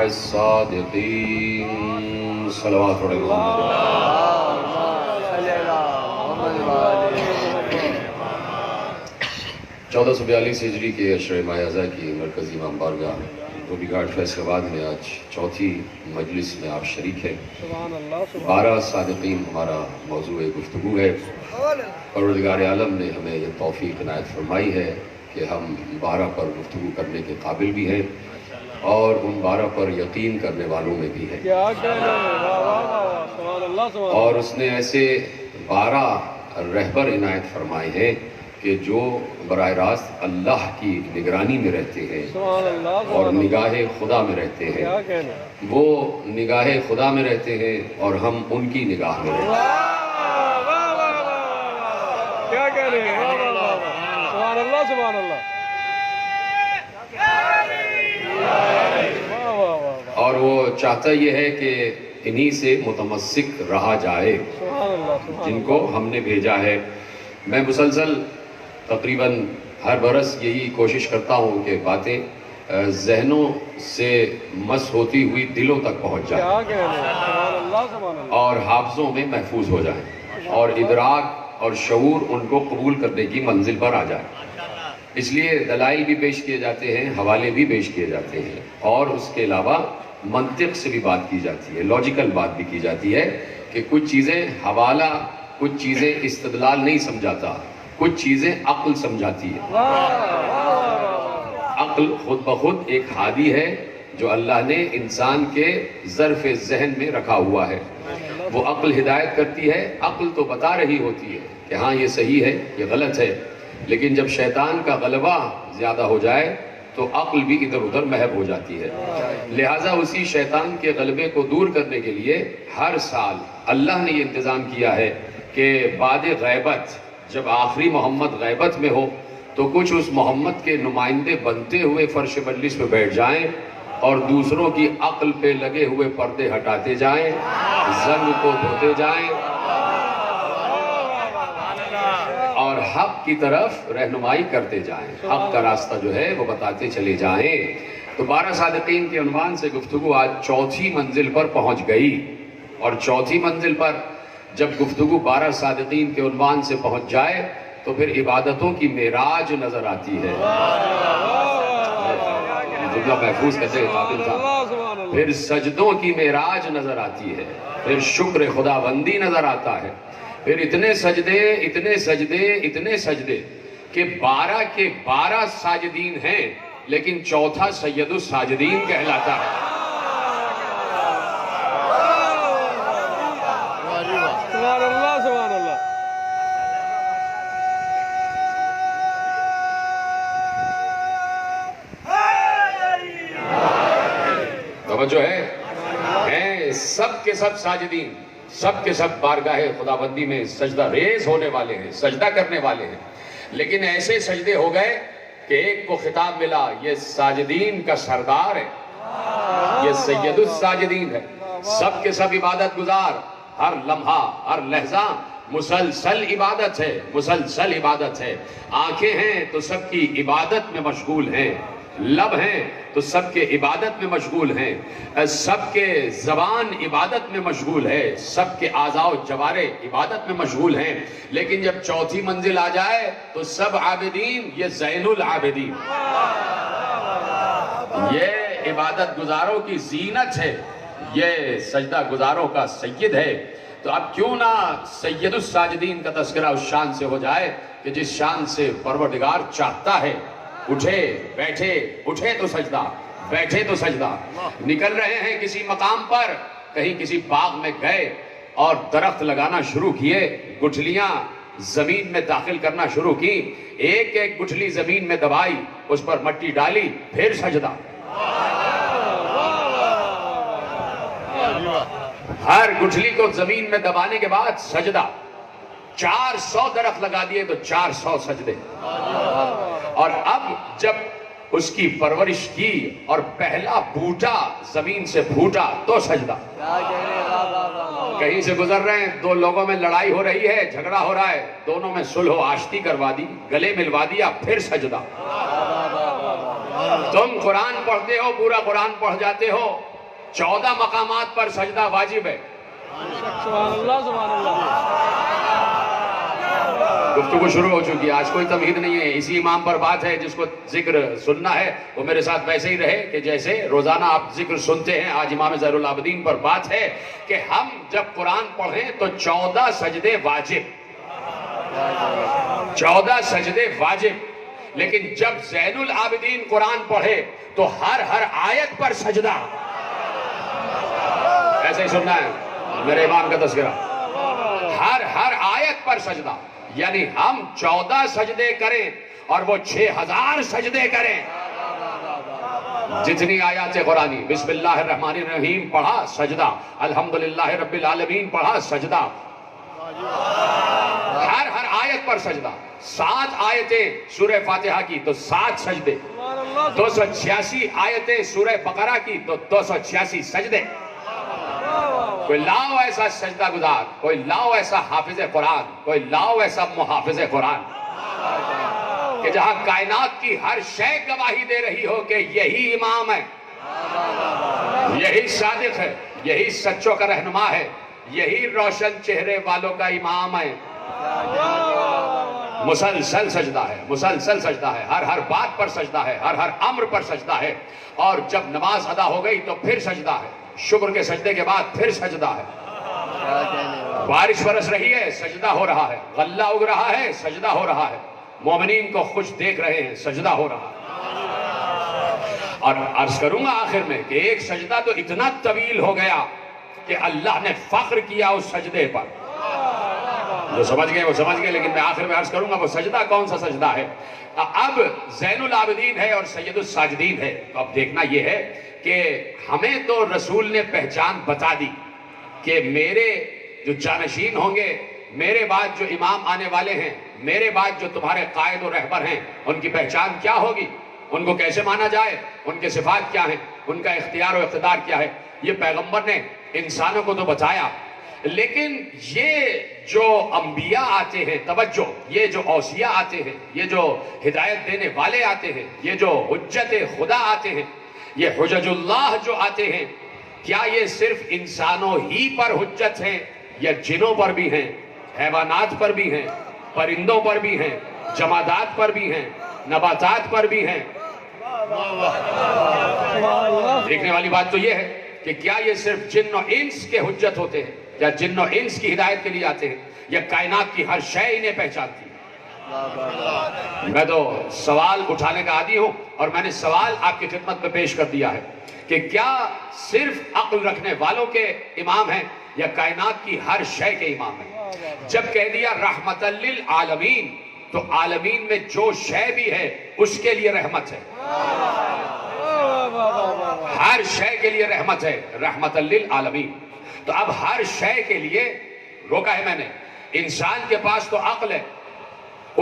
الصادقين صلوات چودہ سو 1442 ہجری کے عشر ماہ اعضاء کی مرکزی امام بارگاہ دھوبی گھاٹ فیصل آباد میں آج چوتھی مجلس میں آپ شریک ہیں۔ 12 صادقین ہمارا موضوع گفتگو ہے۔ پروردگار عالم نے ہمیں یہ توفیق عنایت فرمائی ہے کہ ہم 12 پر گفتگو کرنے کے قابل بھی ہیں اور ان 12 پر یقین کرنے والوں میں بھی ہیں، اور اس نے ایسے 12 رہبر عنایت فرمائے ہیں کہ جو براہ راست اللہ کی نگرانی میں رہتے ہیں اور نگاہ خدا میں رہتے ہیں۔ وہ نگاہ خدا میں رہتے ہیں اور ہم ان کی نگاہ میں رہتے ہیں۔ کیا کہہ رہے ہیں؟ سبحان اللہ سبحان اللہ۔ اور وہ چاہتا یہ ہے کہ انہی سے متمسک رہا جائے جن کو ہم نے بھیجا ہے۔ میں مسلسل تقریباً ہر برس یہی کوشش کرتا ہوں کہ باتیں ذہنوں سے مس ہوتی ہوئی دلوں تک پہنچ جائیں اور حافظوں میں محفوظ ہو جائیں اور ادراک اور شعور ان کو قبول کرنے کی منزل پر آ جائے۔ اس لیے دلائل بھی پیش کیے جاتے ہیں، حوالے بھی پیش کیے جاتے ہیں، اور اس کے علاوہ منطق سے بھی بات کی جاتی ہے، لاجیکل بات بھی کی جاتی ہے کہ کچھ چیزیں حوالہ، کچھ چیزیں استدلال نہیں سمجھاتا، کچھ چیزیں عقل سمجھاتی ہے۔ عقل خود بخود ایک ہادی ہے جو اللہ نے انسان کے ظرف ذہن میں رکھا ہوا ہے۔ وہ عقل ہدایت کرتی ہے، عقل تو بتا رہی ہوتی ہے کہ ہاں یہ صحیح ہے، یہ غلط ہے، لیکن جب شیطان کا غلبہ زیادہ ہو جائے تو عقل بھی ادھر ادھر محب ہو جاتی ہے۔ لہٰذا اسی شیطان کے غلبے کو دور کرنے کے لیے ہر سال اللہ نے یہ انتظام کیا ہے کہ بعد غیبت، جب آخری محمد غیبت میں ہو تو کچھ اس محمد کے نمائندے بنتے ہوئے فرش مجلس پہ بیٹھ جائیں اور دوسروں کی عقل پہ لگے ہوئے پردے ہٹاتے جائیں، زنگ کو دھوتے جائیں اور حق کی طرف رہنمائی کرتے جائیں، حق کا راستہ جو ہے وہ بتاتے چلے جائیں۔ تو 12 صادقین کے عنوان سے گفتگو آج چوتھی منزل پر پہنچ گئی، اور چوتھی منزل پر جب گفتگو 12 صادقین کے عنوان سے پہنچ جائے تو پھر عبادتوں کی معراج نظر آتی ہے۔ جملہ محفوظ کہتے ہیں قابل تھا۔ پھر سجدوں کی معراج نظر آتی ہے، پھر شکر خدا بندی نظر آتا ہے، پھر اتنے سجدے اتنے سجدے اتنے سجدے کہ 12 کے 12 ساجدین ہیں، لیکن چوتھا سید الساجدین کہلاتا ہے۔ سبحان اللہ سبحان اللہ۔ توجہ ہے، ہیں سب کے سب ساجدین، سب کے سب بارگاہ خدا بندی میں سجدہ ریز ہونے والے ہیں، سجدہ کرنے والے ہیں، لیکن ایسے سجدے ہو گئے کہ ایک کو خطاب ملا، یہ ساجدین کا سردار ہے، یہ سید الساجدین ہے، سب کے سب عبادت گزار، ہر لمحہ ہر لحظہ مسلسل عبادت ہے، مسلسل عبادت ہے۔ آنکھیں ہیں تو سب کی عبادت میں مشغول ہیں، لب ہیں تو سب کے عبادت میں مشغول ہیں، سب کے زبان عبادت میں مشغول ہے، سب کے اعضاء و جوارح عبادت میں مشغول ہیں، لیکن جب چوتھی منزل آ جائے تو سب عابدین، یہ زین العابدین، یہ عبادت گزاروں کی زینت ہے، یہ سجدہ گزاروں کا سید ہے۔ تو اب کیوں نہ سید الساجدین کا تذکرہ اس شان سے ہو جائے کہ جس شان سے پروردگار چاہتا ہے اٹھے بیٹھے، اٹھے تو سجدہ، بیٹھے تو سجدہ۔ نکل رہے ہیں کسی مقام پر، کہیں کسی باغ میں گئے اور درخت لگانا شروع کیے، گٹھلیاں زمین میں داخل کرنا شروع کی، ایک ایک گٹھلی زمین میں دبائی، اس پر مٹی ڈالی، پھر سجدہ۔ ہر گٹھلی کو زمین میں دبانے کے بعد سجدہ۔ 400 درخت لگا دیے تو 400 سجدے، اور اب جب اس کی پرورش کی اور پہلا بوٹا زمین سے پھوٹا تو سجدہ۔ کہیں سے گزر رہے ہیں، دو لوگوں میں لڑائی ہو رہی ہے، جھگڑا ہو رہا ہے، دونوں میں صلح و آشتی کروا دی، گلے ملوا دیا، پھر سجدہ۔ تم قرآن پڑھتے ہو، پورا قرآن پڑھ جاتے ہو، 14 مقامات پر سجدہ واجب ہے۔ سبحان اللہ سبحان اللہ۔ گفتگو شروع ہو چکی ہے، آج کوئی تمہید نہیں ہے، اسی امام پر بات ہے۔ جس کو ذکر سننا ہے وہ میرے ساتھ ویسے ہی رہے کہ جیسے روزانہ آپ ذکر سنتے ہیں۔ آج امام زین العابدین پر بات ہے کہ ہم جب قرآن پڑھیں تو 14 سجدے واجب، 14 سجدے واجب، لیکن جب زین العابدین قرآن پڑھے تو ہر آیت پر سجدہ۔ ایسے ہی سننا ہے میرے امام کا تذکرہ، ہر آیت پر سجدہ، یعنی ہم 14 سجدے کریں اور وہ 6000 سجدے کریں۔ جتنی آیات قرآنی، بسم اللہ الرحمن الرحیم پڑھا سجدہ، الحمدللہ رب العالمین پڑھا سجدہ، ہر آیت پر سجدہ۔ 7 آیتیں سورہ فاتحہ کی تو 7 سجدے، 286 آیتیں سورہ بقرہ کی تو 286 سجدے۔ کوئی لاؤ ایسا سجدہ گزار، کوئی لاؤ ایسا حافظ قرآن، کوئی لاؤ ایسا محافظ قرآن کہ جہاں کائنات کی ہر شے گواہی دے رہی ہو کہ یہی امام ہے، یہی صادق ہے، یہی سچوں کا رہنما ہے، یہی روشن چہرے والوں کا امام ہے۔ مسلسل سجدہ ہے، مسلسل سجدہ ہے، ہر بات پر سجدہ ہے، ہر امر پر سجدہ ہے، اور جب نماز ادا ہو گئی تو پھر سجدہ ہے، شکر کے سجدے کے بعد پھر سجدہ ہے۔ بارش برس رہی ہے، سجدہ ہو رہا ہے، غلہ اگ رہا ہے، سجدہ ہو رہا ہے، مومنین کو خوش دیکھ رہے ہیں، سجدہ ہو رہا ہے۔ اور عرض کروں گا آخر میں کہ ایک سجدہ تو اتنا طویل ہو گیا کہ اللہ نے فخر کیا اس سجدے پر۔ جو سمجھ گئے وہ سمجھ گئے، لیکن میں آخر میں عرض کروں گا وہ سجدہ کون سا سجدہ ہے۔ اب زین العابدین ہے اور سید الساجدین ہے، تو اب دیکھنا یہ ہے کہ ہمیں تو رسول نے پہچان بتا دی کہ میرے جو جانشین ہوں گے، میرے بعد جو امام آنے والے ہیں، میرے بعد جو تمہارے قائد و رہبر ہیں، ان کی پہچان کیا ہوگی، ان کو کیسے مانا جائے، ان کے صفات کیا ہیں، ان کا اختیار و اقتدار کیا ہے۔ یہ پیغمبر نے انسانوں کو تو بتایا، لیکن یہ جو انبیاء آتے ہیں، توجہ، یہ جو اوصیاء آتے ہیں، یہ جو ہدایت دینے والے آتے ہیں، یہ جو حجت خدا آتے ہیں، یہ حجج اللہ جو آتے ہیں، کیا یہ صرف انسانوں ہی پر حجت ہیں یا جنوں پر بھی ہیں، حیوانات پر بھی ہیں، پرندوں پر بھی ہیں، جمادات پر بھی ہیں، نباتات پر بھی ہیں؟ دیکھنے والی بات تو یہ ہے کہ کیا یہ صرف جن و انس کے حجت ہوتے ہیں، یا جن و انس کی ہدایت کے لیے آتے ہیں، یا کائنات کی ہر شے انہیں پہچانتی ہے؟ میں تو سوال اٹھانے کا عادی ہوں، اور میں نے سوال آپ کی خدمت میں پیش کر دیا ہے کہ کیا صرف عقل رکھنے والوں کے امام ہیں یا کائنات کی ہر شے کے امام ہیں؟ جب کہہ دیا رحمت للعالمین تو عالمین میں جو شے بھی ہے اس کے لیے رحمت ہے، ہر شے کے لیے رحمت ہے، رحمت للعالمین۔ تو اب ہر شے کے لیے روکا ہے میں نے۔ انسان کے پاس تو عقل ہے،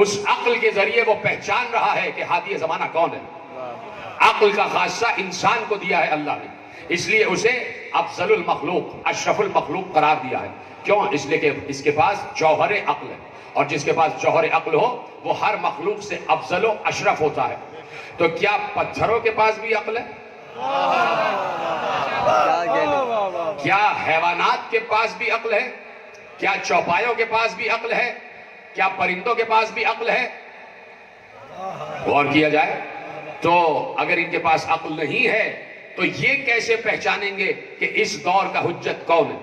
اس عقل کے ذریعے وہ پہچان رہا ہے کہ ہادی زمانہ کون ہے۔ عقل کا خاصہ انسان کو دیا ہے اللہ نے، اس لیے اسے افضل المخلوق، اشرف المخلوق قرار دیا ہے۔ کیوں؟ اس لیے کہ اس کے پاس جوہر عقل ہے، اور جس کے پاس جوہر عقل ہو وہ ہر مخلوق سے افضل و اشرف ہوتا ہے۔ تو کیا پتھروں کے پاس بھی عقل ہے؟ کیا حیوانات کے پاس بھی عقل ہے؟ کیا چوپایوں کے پاس بھی عقل ہے؟ کیا پرندوں کے پاس بھی عقل ہے؟ غور کیا جائے تو اگر ان کے پاس عقل نہیں ہے تو یہ کیسے پہچانیں گے کہ اس دور کا حجت کون ہے؟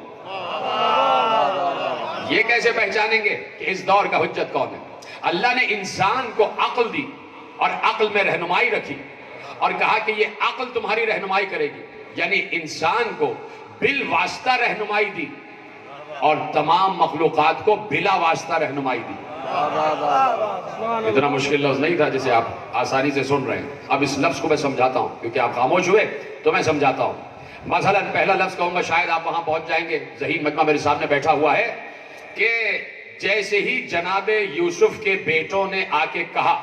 یہ کیسے پہچانیں گے کہ اس دور کا حجت کون ہے؟ اللہ نے انسان کو عقل دی اور عقل میں رہنمائی رکھی اور کہا کہ یہ عقل تمہاری رہنمائی کرے گی، یعنی انسان کو بالواسطہ رہنمائی دی اور تمام مخلوقات کو بلا واسطہ رہنمائی دی۔ اتنا مشکل لفظ نہیں تھا جسے آپ آسانی سے سن رہے ہیں۔ اب اس لفظ کو میں سمجھاتا ہوں کیونکہ آپ خاموش ہوئے تو میں سمجھاتا ہوں۔ مثلا پہلا لفظ کہوں گا، شاید آپ وہاں پہنچ جائیں گے، ذہین مجمع میرے سامنے بیٹھا ہوا ہے، کہ جیسے ہی جناب یوسف کے بیٹوں نے آ کے کہا،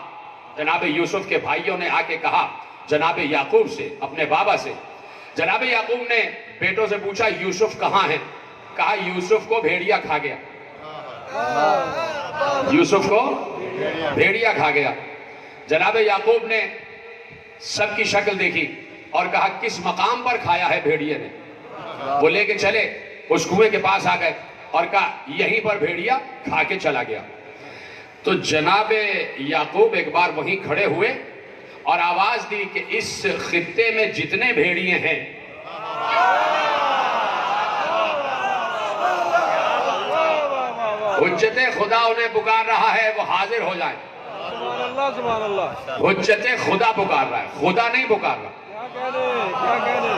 جناب یوسف کے بھائیوں نے آ کے کہا جناب یعقوب سے، اپنے بابا سے، جناب یعقوب نے بیٹوں سے پوچھا یوسف کہاں ہیں؟ کہا یوسف کو بھیڑیا کھا گیا، یوسف کو بھیڑیا کھا گیا۔ جناب یعقوب نے سب کی شکل دیکھی اور کہا کس مقام پر کھایا ہے بھیڑیے نے. وہ لے کے چلے, اس کنویں کے پاس آ گئے اور کہا یہیں پر بھیڑیا کھا کے چلا گیا. تو جناب یعقوب ایک بار وہیں کھڑے ہوئے اور آواز دی کہ اس خطے میں جتنے بھیڑیے ہیں حجت خدا انہیں پکار رہا ہے, وہ حاضر ہو جائیں. سبحان اللہ سبحان اللہ. حجت خدا پکار رہا ہے, خدا نہیں پکار رہا. کیا کہنے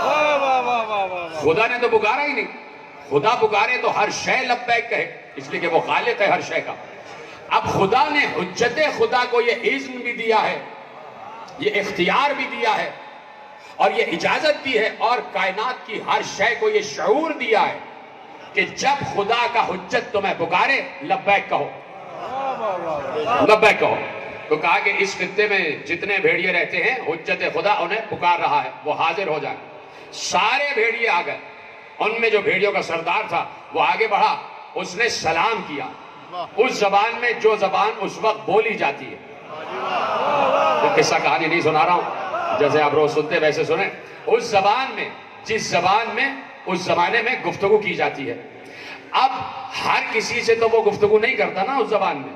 واہ واہ واہ واہ واہ. خدا نے تو پکارا ہی نہیں. خدا پکارے تو ہر شے لبیک کہے, اس لیے کہ وہ خالق ہے ہر شے کا. اب خدا نے حجت خدا کو یہ اذن بھی دیا ہے, یہ اختیار بھی دیا ہے اور یہ اجازت دی ہے, اور کائنات کی ہر شے کو یہ شعور دیا ہے کہ جب خدا کا حجت تمہیں پکارے لبیک کہو, لبیک کہو. تو کہا کہ اس خطے میں جتنے بھیڑیے رہتے ہیں حجت خدا انہیں پکار رہا ہے, وہ حاضر ہو جائیں. سارے بھیڑیے آ گئے. ان میں جو بھیڑیوں کا سردار تھا وہ آگے بڑھا, اس نے سلام کیا اس زبان میں جو زبان اس وقت بولی جاتی ہے. وہ قصہ کہانی نہیں سنا رہا ہوں, جیسے آپ روز سنتے ویسے سنیں. اس زبان میں, جس زبان میں اس زمانے میں گفتگو کی جاتی ہے. اب ہر کسی سے تو وہ گفتگو نہیں کرتا نا اس زبان میں.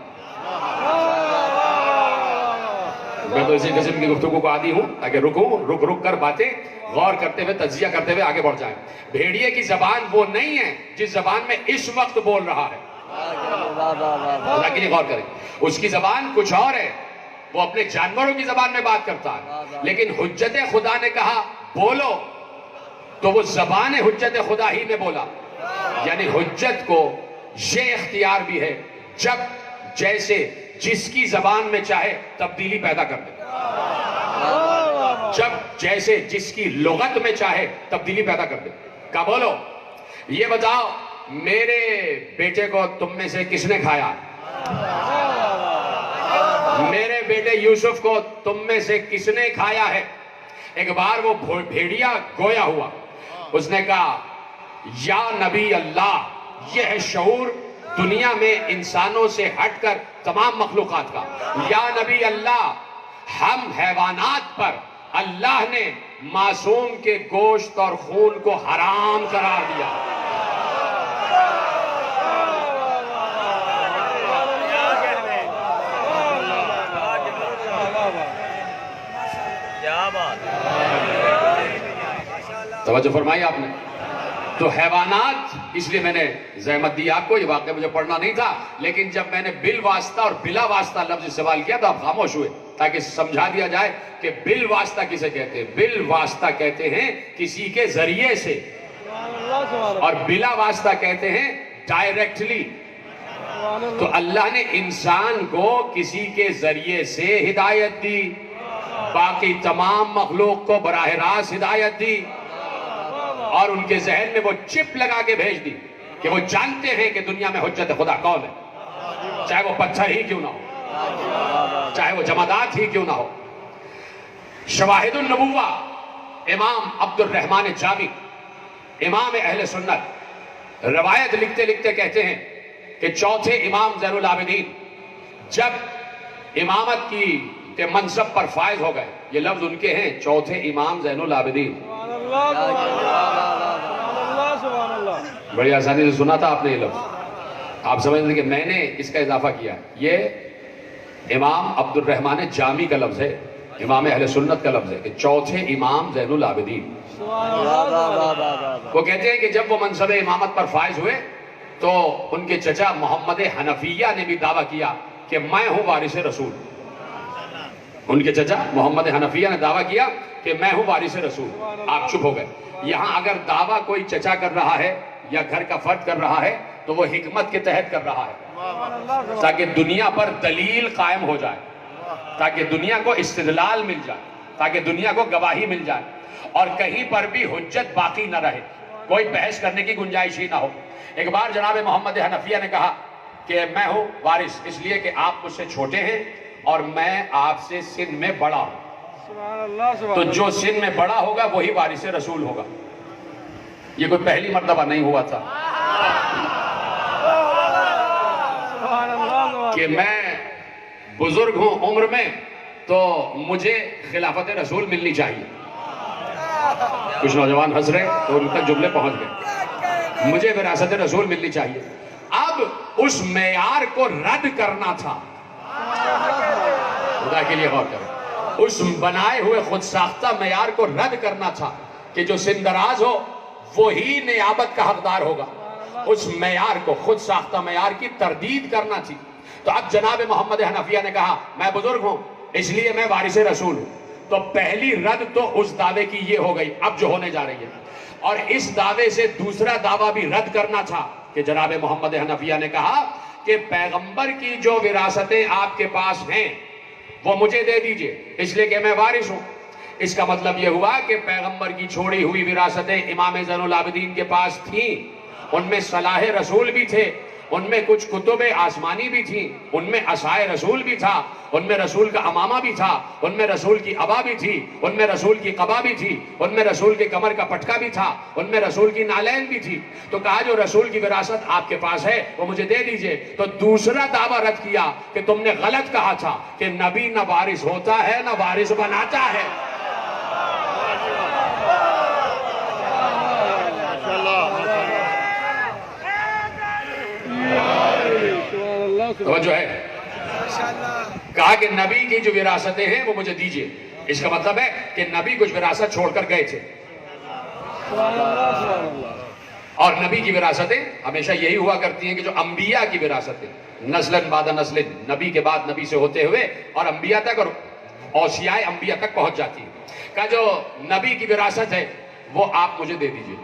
میں تو اسی قسم کی گفتگو کو عادی ہوں تاکہ رک کر باتیں غور کرتے ہوئے تجزیہ کرتے ہوئے آگے بڑھ جائیں. بھیڑیے کی زبان وہ نہیں ہے جس زبان میں اس وقت بول رہا ہے. لیکن غور کریں, اس کی زبان کچھ اور ہے, وہ اپنے جانوروں کی زبان میں بات کرتا ہے. لیکن حجت خدا نے کہا بولو, تو وہ زبان حجت خدا ہی میں بولا. یعنی حجت کو یہ اختیار بھی ہے جب جیسے جس کی زبان میں چاہے تبدیلی پیدا کر دے, جب جیسے جس کی لغت میں چاہے تبدیلی پیدا کر دے. کہا بولو, یہ بتاؤ میرے بیٹے کو تم میں سے کس نے کھایا؟ میرے بیٹے یوسف کو تم میں سے کس نے کھایا ہے؟ ایک بار وہ بھیڑیا گویا ہوا, اس نے کہا یا نبی اللہ, یہ ہے شعور دنیا میں انسانوں سے ہٹ کر تمام مخلوقات کا. یا نبی اللہ, ہم حیوانات پر اللہ نے معصوم کے گوشت اور خون کو حرام قرار دیا. توجہ فرمائی آپ نے. تو حیوانات, اس لیے میں نے زحمت دی آپ کو, یہ واقعہ مجھے پڑھنا نہیں تھا, لیکن جب میں نے بال واسطہ اور بلا واسطہ لفظ استعمال کیا تو آپ خاموش ہوئے تاکہ سمجھا دیا جائے کہ بال واسطہ کسے کہتے ہیں. بال واسطہ کہتے ہیں کسی کے ذریعے سے, اور بلا واسطہ کہتے ہیں ڈائریکٹلی. تو اللہ نے انسان کو کسی کے ذریعے سے ہدایت دی, باقی تمام مخلوق کو براہ راست ہدایت دی, اور ان کے ذہن میں وہ چپ لگا کے بھیج دی کہ وہ جانتے ہیں کہ دنیا میں حجت خدا کون ہے, چاہے وہ پتھر ہی کیوں نہ ہو, چاہے وہ جمادات ہی کیوں نہ ہو. شواہد النبوہ امام عبد الرحمن جامی, امام اہل سنت, روایت لکھتے لکھتے کہتے ہیں کہ چوتھے امام زین العابدین جب امامت کے منصب پر فائز ہو گئے, یہ لفظ ان کے ہیں, چوتھے امام زین العابدین. بڑی آسانی سے سنا تھا آپ نے یہ لفظ, آپ سمجھ لیں کہ میں نے اس کا اضافہ کیا. یہ امام عبد الرحمن جامی کا لفظ ہے, امام اہل سنت کا لفظ ہے کہ چوتھے امام زین العابدین. وہ کہتے ہیں کہ جب وہ منصب امامت پر فائز ہوئے تو ان کے چچا محمد حنفیہ نے بھی دعویٰ کیا کہ میں ہوں وارث رسول. ان کے چچا محمد حنفیہ نے دعویٰ کیا کہ میں ہوں وارث رسول. آپ چپ ہو گئے. یہاں اگر دعویٰ کوئی چچا کر رہا ہے یا گھر کا فرد کر رہا ہے تو وہ حکمت کے تحت کر رہا ہے, تاکہ دنیا پر دلیل قائم ہو جائے, تاکہ دنیا کو استدلال مل جائے, تاکہ دنیا کو گواہی مل جائے, اور کہیں پر بھی حجت باقی نہ رہے, کوئی بحث کرنے کی گنجائش ہی نہ ہو. ایک بار جناب محمد حنفیہ نے کہا کہ میں ہوں وارث اس لیے کہ آپ مجھ سے چھوٹے ہیں اور میں آپ سے سن میں بڑا ہوں, تو جو سن میں بڑا ہوگا وہی وارث رسول ہوگا. یہ کوئی پہلی مرتبہ نہیں ہوا تھا کہ میں بزرگ ہوں عمر میں تو مجھے خلافت رسول ملنی چاہیے. کچھ نوجوان ہنس رہے تو ان تک جملے پہنچ گئے. مجھے وراثت رسول ملنی چاہیے. اب اس معیار کو رد کرنا تھا. خدا کے لیے غور کریں. اس بنائے ہوئے خود ساختہ معیار کو رد کرنا تھا کہ جو سندراز ہو وہی نیابت کا حقدار ہوگا. اس معیار کو، خود ساختہ معیار کی تردید کرنا تھی. تو اب جناب محمد حنفیہ نے کہا میں بزرگ ہوں اس لیے میں وارث رسول ہوں. تو پہلی رد تو اس دعوے کی یہ ہو گئی اب جو ہونے جا رہی ہے. اور اس دعوے سے دوسرا دعویٰ بھی رد کرنا تھا کہ جناب محمد حنفیہ نے کہا کہ پیغمبر کی جو وراثتیں آپ کے پاس ہیں وہ مجھے دے دیجئے اس لیے کہ میں وارث ہوں. اس کا مطلب یہ ہوا کہ پیغمبر کی چھوڑی ہوئی وراثتیں امام زین العابدین کے پاس تھیں. ان میں صلاح رسول بھی تھے، ان میں کچھ کتب آسمانی بھی تھیں، ان میں عصائے رسول بھی تھا، ان میں رسول کا امامہ بھی تھا، ان میں رسول کی عبا بھی تھی، ان میں رسول کی قبا بھی تھی، ان میں رسول کے کمر کا پٹکا بھی تھا، ان میں رسول کی نالین بھی تھی. تو کہا جو رسول کی وراثت آپ کے پاس ہے وہ مجھے دے دیجئے. تو دوسرا دعویٰ رد کیا کہ تم نے غلط کہا تھا کہ نبی نہ وارث ہوتا ہے نہ وارث بناتا ہے. توجہ ہے. کہا کہ نبی کی جو وراثتیں ہیں وہ مجھے دیجئے. اس کا مطلب ہے کہ نبی کچھ وراثت چھوڑ کر گئے تھے. اور نبی کی وراثتیں ہمیشہ یہی ہوا کرتی ہیں کہ جو انبیاء کی وراثتیں نسلاً بعد نسل، نبی کے بعد نبی سے ہوتے ہوئے اور انبیاء تک اور اوصیاء انبیاء تک پہنچ جاتی ہیں. کہا جو نبی کی وراثت ہے وہ آپ مجھے دے دیجئے.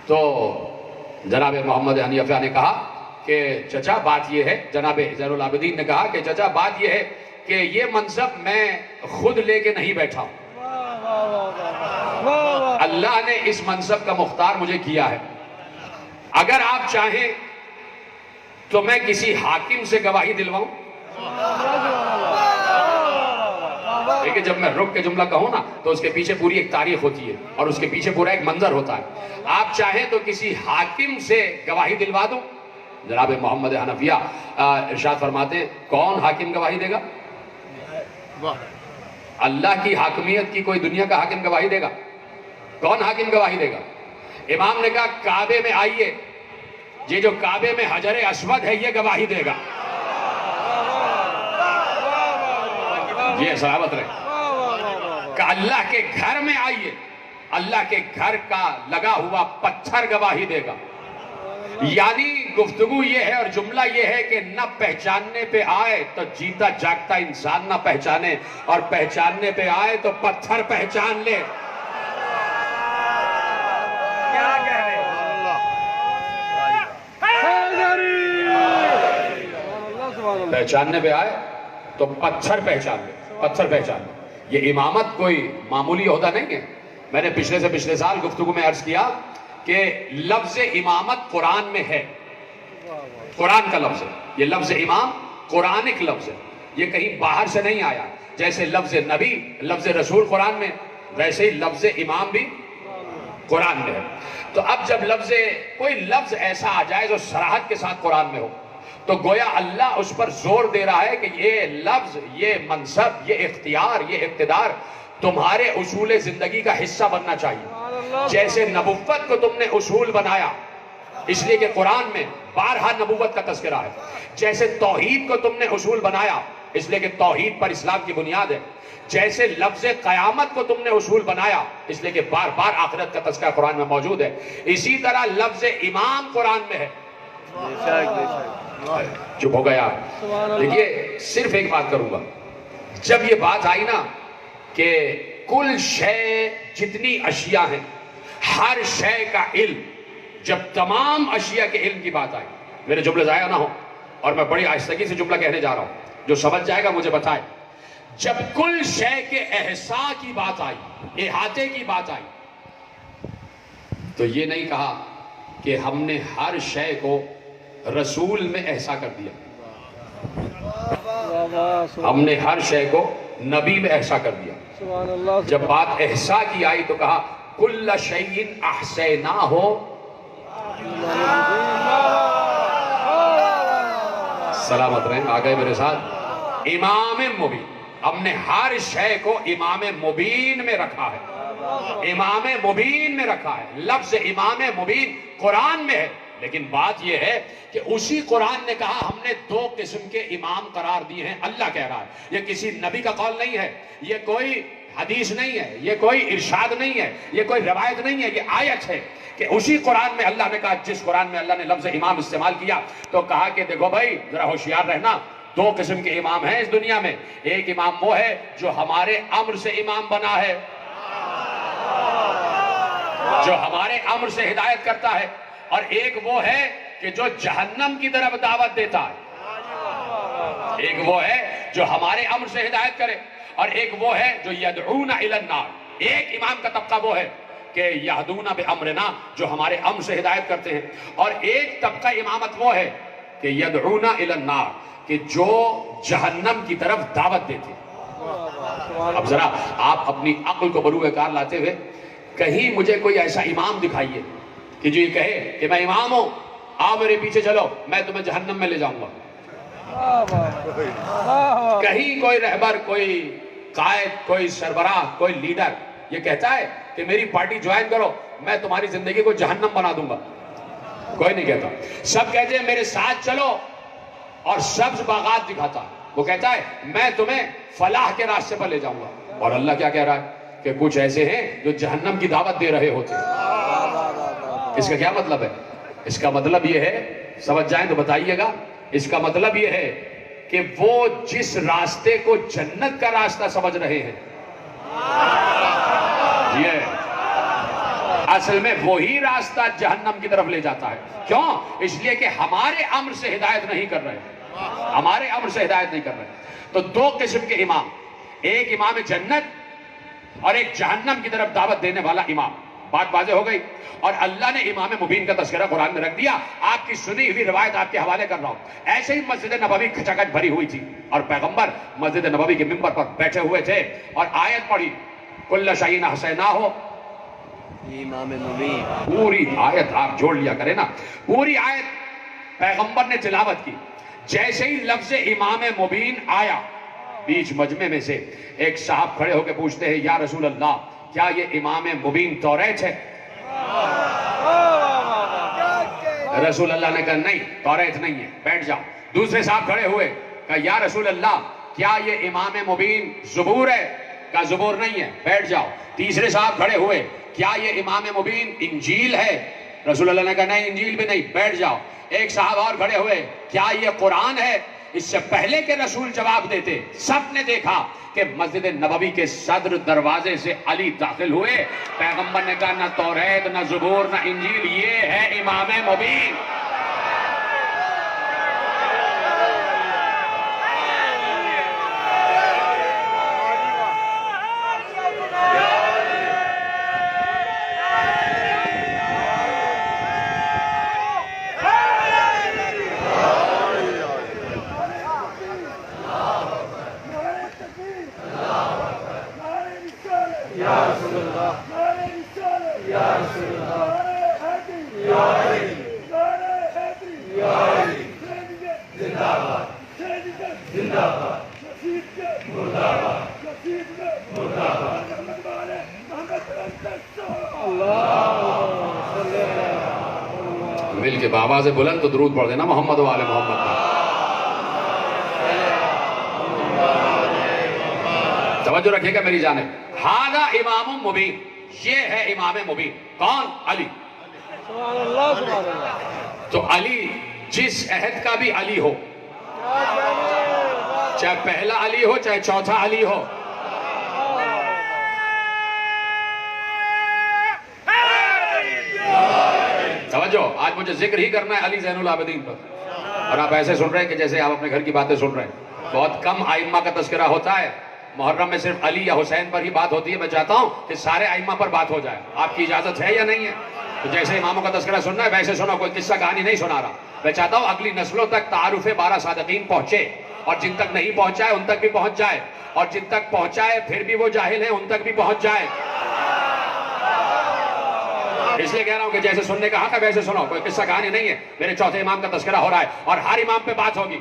تو جناب محمد حنفیہ نے کہا کہ چچا بات یہ ہے، جناب زین العابدین نے کہا کہ چچا بات یہ ہے کہ یہ منصب میں خود لے کے نہیں بیٹھا ہوں. اللہ نے اس منصب کا مختار مجھے کیا ہے. اگر آپ چاہیں تو میں کسی حاکم سے گواہی دلواؤں. لیکن جب میں رک کے جملہ کہوں نا تو اس کے پیچھے پوری ایک تاریخ ہوتی ہے اور اس کے پیچھے پورا ایک منظر ہوتا ہے. آپ چاہیں تو کسی حاکم سے گواہی دلوا دوں. جناب محمد حنفیہ ارشاد فرماتے ہیں کون حاکم گواہی دے گا؟ اللہ کی حاکمیت کی کوئی دنیا کا حاکم گواہی دے گا؟ کون حاکم گواہی دے گا؟ امام نے کہا کعبے میں آئیے، یہ جو کعبے میں حجر اسود ہے یہ گواہی دے گا. یہ سلامت رہے. کہ اللہ کے گھر میں آئیے، اللہ کے گھر کا لگا ہوا پتھر گواہی دے گا. یعنی گفتگو یہ ہے اور جملہ یہ ہے کہ نہ پہچاننے پہ آئے تو جیتا جاگتا انسان نہ پہچانے، اور پہچاننے پہ آئے تو پتھر پہچان لے. کیا کہہ رہے پہچاننے پہ آئے تو پتھر پہچان لے، پتھر پہچان لے. یہ امامت کوئی معمولی عہدہ نہیں ہے. میں نے پچھلے سے پچھلے سال گفتگو میں عرض کیا کہ لفظ امامت قرآن میں ہے، قرآن کا لفظ ہے. یہ لفظ امام قرآنک لفظ ہے، یہ کہیں باہر سے نہیں آیا. جیسے لفظ نبی، لفظ رسول قرآن میں، ویسے ہی لفظ امام بھی قرآن میں ہے. تو اب جب کوئی لفظ ایسا آ جائے جو صراحت کے ساتھ قرآن میں ہو تو گویا اللہ اس پر زور دے رہا ہے کہ یہ لفظ، یہ منصب، یہ اختیار، یہ اقتدار تمہارے اصول زندگی کا حصہ بننا چاہیے. جیسے نبوت کو تم نے اصول بنایا اس لیے کہ قرآن میں بارہا نبوت کا تذکرہ ہے. جیسے توحید کو تم نے اصول بنایا اس لیے کہ توحید پر اسلام کی بنیاد ہے. جیسے لفظ قیامت کو تم نے اصول بنایا اس لیے کہ بار بار آخرت کا تذکرہ قرآن میں موجود ہے. اسی طرح لفظ امام قرآن میں ہے. چپ ہو گیا. دیکھیے صرف ایک بات کروں گا. جب یہ بات آئی نا کہ کل شے، جتنی اشیاء ہیں ہر شے کا علم، جب تمام اشیاء کے علم کی بات آئی، میرے جملے ضائع نہ ہو اور میں بڑی آہستگی سے جملہ کہنے جا رہا ہوں، جو سمجھ جائے گا مجھے بتائے. جب کل شے کے احساء کی بات آئی، احاطے کی بات آئی، تو یہ نہیں کہا کہ ہم نے ہر شے کو رسول میں احساء کر دیا، ہم نے ہر شے کو نبی میں احساء کر دیا. جب بات احساء کی آئی تو کہا کل شیء احصیناہ. سلامت رہیں، آ گئے میرے ساتھ. امام مبین، ہم نے ہر شے کو امام مبین میں رکھا ہے، امام مبین میں رکھا ہے۔ لفظ امام مبین قرآن میں ہے، لیکن بات یہ ہے کہ اسی قرآن نے کہا ہم نے دو قسم کے امام قرار دیے ہیں۔ اللہ کہہ رہا ہے، یہ کسی نبی کا قول نہیں ہے، یہ کوئی حدیث نہیں ہے، یہ کوئی ارشاد نہیں ہے، یہ کوئی روایت نہیں ہے، یہ آیت ہے کہ اسی قرآن میں اللہ نے کہا، جس قرآن میں اللہ نے لفظ امام استعمال کیا تو کہا کہ دیکھو بھائی ذرا ہوشیار رہنا، دو قسم کے امام ہیں اس دنیا میں۔ ایک امام وہ ہے جو ہمارے امر سے امام بنا ہے، جو ہمارے امر سے ہدایت کرتا ہے، اور ایک وہ ہے کہ جو جہنم کی طرف دعوت دیتا ہے۔ ایک وہ ہے جو ہمارے امر سے ہدایت کرے، اور ایک وہ ہے جو یدعون الی النار۔ ایک امام کا طبقہ وہ ہے کہ یہدون بامرنا، جو ہمارے امر سے ہدایت کرتے ہیں، اور ایک طبقہ امامت وہ ہے کہ یدعون الی النار، کہ جو جہنم کی طرف دعوت دیتے ہیں۔ اب ذرا آپ اپنی عقل کو بروئے کار لاتے ہوئے کہیں مجھے کوئی ایسا امام دکھائیے کہ جو یہ کہے کہ میں امام ہوں، آؤ میرے پیچھے چلو، میں تمہیں جہنم میں لے جاؤں گا۔ کہیں کوئی رہبر، کوئی قائد، کوئی سربراہ، کوئی لیڈر یہ کہتا ہے کہ میری پارٹی جوائن کرو، میں تمہاری زندگی کو جہنم بنا دوں گا؟ کوئی نہیں کہتا۔ سب کہتے ہیں میرے ساتھ چلو، اور سبز باغات دکھاتا ہے، وہ کہتا ہے میں تمہیں فلاح کے راستے پر لے جاؤں گا۔ اور اللہ کیا کہہ رہا ہے کہ کچھ ایسے ہیں جو جہنم کی دعوت دے رہے ہوتے ہیں۔ اس کا کیا مطلب ہے؟ اس کا مطلب یہ ہے، سمجھ جائیں تو بتائیے گا، اس کا مطلب یہ ہے کہ وہ جس راستے کو جنت کا راستہ سمجھ رہے ہیں، یہ اصل میں وہی راستہ جہنم کی طرف لے جاتا ہے۔ کیوں؟ اس لیے کہ ہمارے امر سے ہدایت نہیں کر رہے، ہمارے امر سے ہدایت نہیں کر رہے۔ تو دو قسم کے امام، ایک امام جنت اور ایک جہنم کی طرف دعوت دینے والا امام۔ بات واضح ہو گئی؟ اور اللہ نے امام مبین کا تذکرہ قرآن میں رکھ دیا۔ آپ کی سنی ہوئی روایت آپ کے حوالے کر رہا ہوں۔ ایسے ہی مسجد نبوی کھچاکھچ بھری ہوئی تھی، اور پیغمبر مسجد نبوی کے ممبر پر بیٹھے ہوئے تھے، اور آیت پڑھی کل شیء احصیناہ، امام مبین، پوری آیت آپ جوڑ لیا کریں نا، پوری آیت پیغمبر نے تلاوت کی۔ جیسے ہی لفظ امام مبین آیا، بیچ مجمع میں سے ایک صاحب کھڑے ہو کے پوچھتے ہیں یا رسول اللہ کیا یہ امام مبین توریت ہے؟ رسول اللہ نے کہا نہیں، توریت نہیں ہے، بیٹھ جاؤ۔ دوسرے صاحب کھڑے ہوئے، کہا یا رسول اللہ کیا یہ امام مبین زبور ہے؟ کہا زبور نہیں ہے، بیٹھ جاؤ۔ تیسرے صاحب کھڑے ہوئے، کیا یہ امام مبین انجیل ہے؟ رسول اللہ نے کہا نہیں، انجیل بھی نہیں، بیٹھ جاؤ۔ ایک صاحب اور کھڑے ہوئے، کیا یہ قرآن ہے؟ اس سے پہلے کہ رسول جواب دیتے، سب نے دیکھا کہ مسجد نبوی کے صدر دروازے سے علی داخل ہوئے۔ پیغمبر نے کہا نہ توریت، نہ زبور، نہ انجیل، یہ ہے امام مبین۔ مل کے بابا سے بلند تو درود پڑھ دینا محمد و آل محمد کا۔ توجہ رکھیے گا میری جانب، ہذا امام مبین، یہ ہے امام مبین۔ کون؟ علی۔ سبحان اللہ، سبحان اللہ۔ تو علی جس عہد کا بھی علی ہو، چاہے پہلا علی ہو چاہے چوتھا علی ہو، توجہ، آج مجھے ذکر ہی کرنا ہے علی زین العابدین پر، اور آپ ایسے سن رہے ہیں کہ جیسے آپ اپنے گھر کی باتیں سن رہے ہیں۔ بہت کم ائمہ کا تذکرہ ہوتا ہے، محرم میں صرف علی یا حسین پر ہی بات ہوتی ہے۔ میں چاہتا ہوں کہ سارے ائمہ پر بات ہو جائے، آپ کی اجازت ہے یا نہیں ہے؟ تو جیسے اماموں کا تذکرہ سننا ہے ویسے سنو، کوئی قصہ کہانی نہیں سنا رہا۔ میں چاہتا ہوں اگلی نسلوں تک تعارف 12 صادقین پہنچے، اور جن تک نہیں پہنچا ہے ان تک بھی پہنچ جائے، اور جن تک پہنچا ہے پھر بھی وہ جاہل ہیں ان تک بھی پہنچ جائے۔ اس لیے کہہ رہا ہوں کہ جیسے سننے کا حق ہے ویسے سنو، کوئی قصہ کہانی نہیں ہے۔ میرے چوتھے امام کا تذکرہ ہو رہا ہے اور ہر امام پہ بات ہوگی۔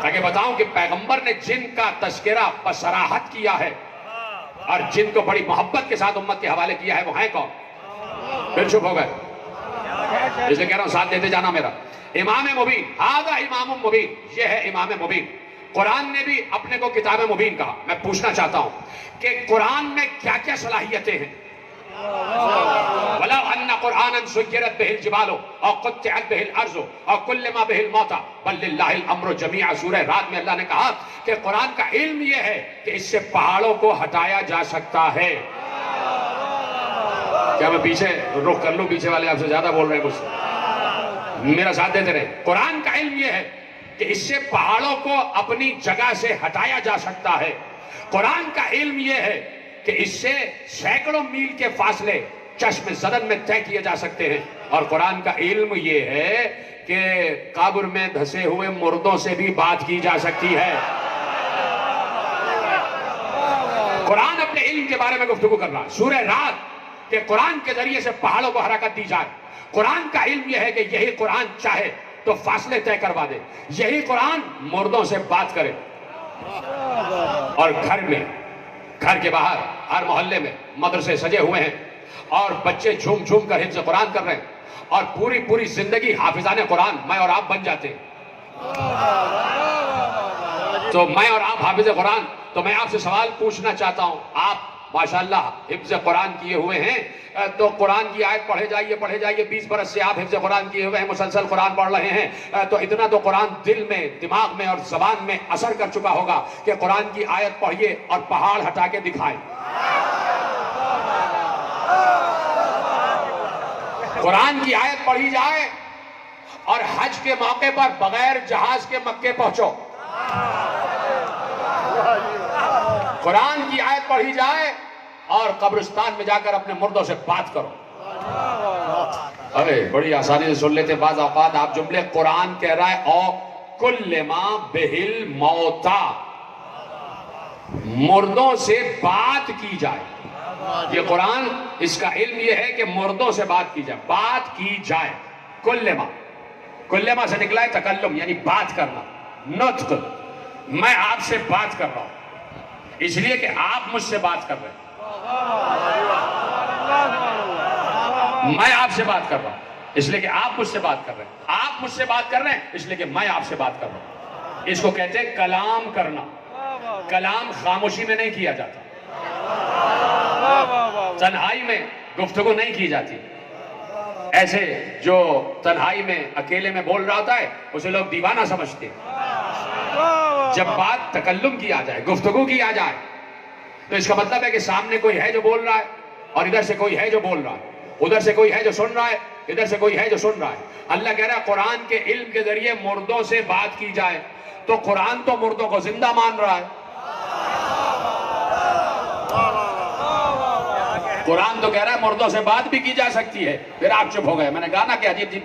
تاکہ بتاؤں کہ پیغمبر نے جن کا تذکرہ بصراحت کیا ہے اور جن کو بڑی محبت کے ساتھ امت کے حوالے کیا ہے وہ ہیں کون؟ پھر چپ ہو گئے. اس لیے کہہ رہا ہوں ساتھ دیتے جانا میرا. امام مبین، ہذا امام مبین، یہ ہے امام مبین. قرآن نے بھی اپنے کو کتاب مبین کہا. میں پوچھنا چاہتا ہوں کہ قرآن میں کیا کیا صلاحیتیں ہیں؟ وَلَوْ أَنَّ قُرْآنًا سُيِّرَتْ بِهِ الْجِبَالُ أَوْ قُطِّعَتْ بِهِ الْأَرْضُ أَوْ كُلِّمَ بِهِ الْمَوْتَى بَلْ لِلَّهِ الْأَمْرُ جَمِيعًا. سورہ رات میں اللہ نے کہا کہ قرآن کا علم یہ ہے کہ اس سے پہاڑوں کو ہٹایا جا سکتا ہے. کیا میں پیچھے رخ کر لوں؟ پیچھے والے آپ سے زیادہ بول رہے ہیں مجھ سے، میرا ساتھ دیتے رہے. قرآن کا علم یہ ہے کہ اس سے پہاڑوں کو اپنی جگہ سے ہٹایا جا سکتا ہے. قرآن کا علم یہ ہے کہ اس سے سینکڑوں میل کے فاصلے چشم زدن میں طے کیے جا سکتے ہیں. اور قرآن کا علم یہ ہے کہ قبر میں دھسے ہوئے مردوں سے بھی بات کی جا سکتی ہے. قرآن اپنے علم کے بارے میں گفتگو کر رہا ہے. سورہ رات کہ قرآن کے ذریعے سے پہاڑوں کو حرکت دی جائے. قرآن کا علم یہ ہے کہ یہی قرآن چاہے تو فاصلے طے کروا دے. یہی قرآن مردوں سے بات کرے. اور گھر میں، گھر کے باہر، ہر محلے میں مدرسے سجے ہوئے ہیں اور بچے جھوم جھوم کر حفظ قرآن کر رہے ہیں اور پوری پوری زندگی حافظان قرآن میں اور آپ بن جاتے ہیں. تو میں اور آپ حافظ قرآن، تو میں آپ سے سوال پوچھنا چاہتا ہوں. آپ ماشاءاللہ حفظ قرآن کیے ہوئے ہیں تو قرآن کی آیت پڑھے جائیے. 20 برس سے آپ حفظ قرآن کیے ہوئے ہیں، مسلسل قرآن پڑھ رہے ہیں تو اتنا تو قرآن دل میں، دماغ میں اور زبان میں اثر کر چکا ہوگا کہ قرآن کی آیت پڑھیے اور پہاڑ ہٹا کے دکھائیں. قرآن کی آیت پڑھی جائے اور حج کے موقع پر بغیر جہاز کے مکے پہنچو. قرآن کی آیت پڑھی جائے اور قبرستان میں جا کر اپنے مردوں سے بات کرو. ارے بڑی آسانی سے سن لیتے. بعض اوقات آپ جملے قرآن کہہ رہا ہے او کلما بہل موتا، مردوں سے بات کی جائے. یہ قرآن، اس کا علم یہ ہے کہ مردوں سے بات کی جائے، بات کی جائے. کلما سے نکلا ہے تکلم، یعنی بات کرنا، نطق. میں آپ سے بات کر رہا ہوں اس لیے کہ آپ مجھ سے بات کر رہے ہیں. میں آپ سے بات کر رہا ہوں اس لیے کہ آپ مجھ سے بات کر رہے ہیں. آپ مجھ سے بات کر رہے ہیں اس لیے کہ میں آپ سے بات کر رہا ہوں. اس کو کہتے ہیں کلام کرنا. کلام خاموشی میں نہیں کیا جاتا، تنہائی میں گفتگو نہیں کی جاتی. ایسے جو تنہائی میں اکیلے میں بول رہا ہوتا ہے اسے لوگ دیوانہ سمجھتے ہیں. جب بات تکلم کی آ جائے، گفتگو کی آ جائے، تو اس کا مطلب ہے کہ سامنے کوئی ہے جو بول رہا ہے اور ادھر سے کوئی ہے جو بول رہا ہے، ادھر سے کوئی ہے جو سن رہا ہے، ادھر سے کوئی ہے جو سن رہا ہے. اللہ کہہ رہا ہے قرآن کے علم کے ذریعے مردوں سے بات کی جائے. تو قرآن تو مردوں کو زندہ مان رہا ہے. قرآن تو کہہ رہا ہے مردوں سے بات بھی کی جا سکتی ہے. پھر آپ چپ ہو گئے. میں نے کہا نا کہ عجیب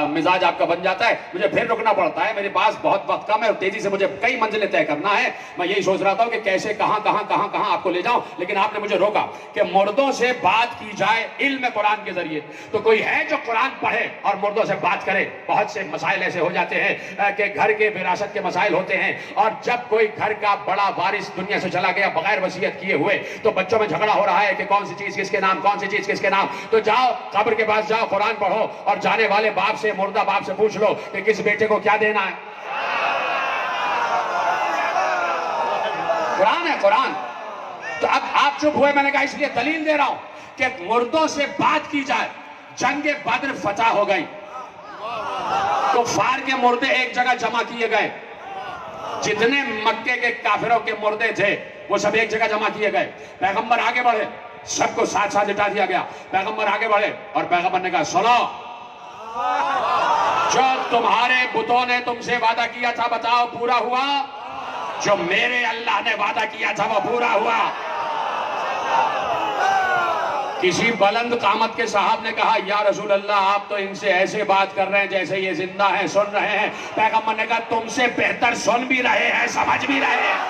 مزاج آپ کا بن جاتا ہے. مجھے پھر رکنا پڑتا ہے، میرے پاس بہت وقت کم ہے اور تیزی سے مجھے کئی منزلیں طے کرنا ہے. میں یہی سوچ رہا تھا کہ کیسے کہاں آپ کو لے جاؤں، لیکن آپ نے مجھے روکا کہ مردوں سے بات کی جائے علم قرآن کے ذریعے. تو کوئی ہے جو قرآن پڑھے اور مردوں سے بات کرے. بہت سے مسائل ایسے ہو جاتے ہیں کہ گھر کے وراثت کے مسائل ہوتے ہیں اور جب کوئی گھر کا بڑا وارث دنیا سے چلا گیا بغیر وصیت کیے ہوئے تو بچوں میں جھگڑا ہو رہا ہے کہ کون سی چیز کس کے نام، کون سی چیز کس کے نام. تو جاؤ قبر کے پاس جاؤ، قرآن پڑھو اور جانے والے باپ سے، مردہ باپ سے پوچھ لو کہ کس بیٹے کو کیا دینا ہے. قرآن ہے قرآن. تو اب آپ چپ ہوئے. میں نے کہا اس لیے دلیل دے رہا ہوں کہ مردوں سے بات کی جائے. جنگ بدر فتح ہو گئی، کفار کے مردے ایک جگہ جمع کیے گئے. جتنے مکے کے کافروں کے مردے تھے وہ سب ایک جگہ جمع کیے گئے. پیغمبر آگے بڑھے، سب کو ساتھ ساتھ لٹا دیا گیا. پیغمبر آگے بڑھے اور پیغمبر نے کہا سنو، جو تمہارے بتوں نے تم سے وعدہ کیا تھا بتاؤ پورا ہوا؟ جو میرے اللہ نے وعدہ کیا تھا وہ پورا ہوا. کسی بلند قامت کے صاحب نے کہا یا رسول اللہ آپ تو ان سے ایسے بات کر رہے ہیں جیسے یہ زندہ ہیں، سن رہے ہیں. پیغمبر نے کہا تم سے بہتر سن بھی رہے ہیں، سمجھ بھی رہے ہیں.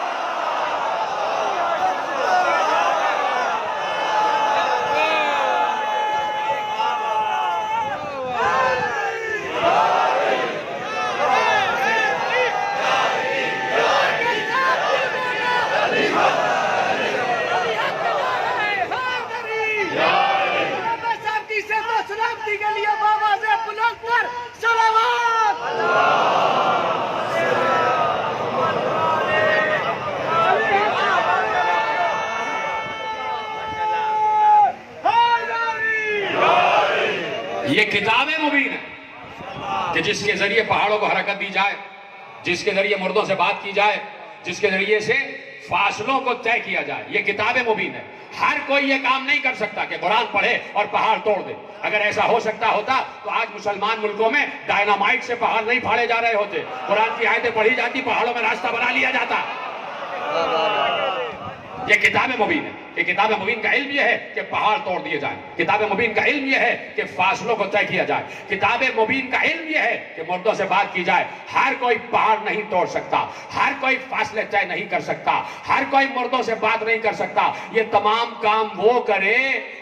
یہ کتاب مبین ہے کہ جس کے ذریعے پہاڑوں کو حرکت دی جائے، جس کے ذریعے مردوں سے بات کی جائے، جس کے ذریعے سے فاصلوں کو طے کیا جائے، یہ کتاب مبین ہے۔ ہر کوئی یہ کام نہیں کر سکتا کہ قرآن پڑھے اور پہاڑ توڑ دے۔ اگر ایسا ہو سکتا ہوتا تو آج مسلمان ملکوں میں ڈائنامائٹ سے پہاڑ نہیں پھاڑے جا رہے ہوتے، قرآن کی آیتیں پڑھی جاتی، پہاڑوں میں راستہ بنا لیا جاتا۔ یہ کتاب مبین ہے کہ کتاب مبین کا علم یہ ہے کہ پہاڑ توڑ دیے جائیں، کتاب مبین کا علم یہ ہے کہ فاصلوں کو طے کیا جائے، کتاب مبین کا علم یہ ہے کہ مردوں سے بات کی جائے۔ ہر کوئی پہاڑ نہیں توڑ سکتا، ہر کوئی فاصلے طے نہیں کر سکتا، ہر کوئی مردوں سے بات نہیں کر سکتا۔ یہ تمام کام وہ کرے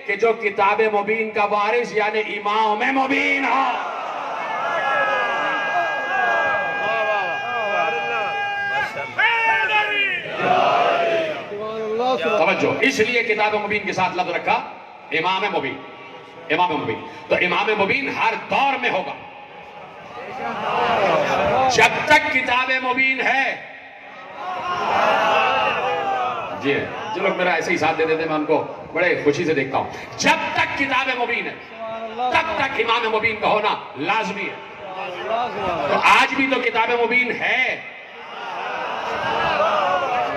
کہ جو کتاب مبین کا وارث یعنی امام مبین ہو۔ توجہ، اس لیے کتاب مبین کے ساتھ لفظ رکھا امام مبین، امام مبین۔ تو امام مبین ہر دور میں ہوگا جب تک کتاب مبین ہے۔ جی جو لوگ میرا ایسے ہی ساتھ دے دیتے میں ان کو بڑے خوشی سے دیکھتا ہوں۔ جب تک کتاب مبین ہے تب تک امام مبین کا ہونا لازمی ہے۔ تو آج بھی تو کتاب مبین ہے،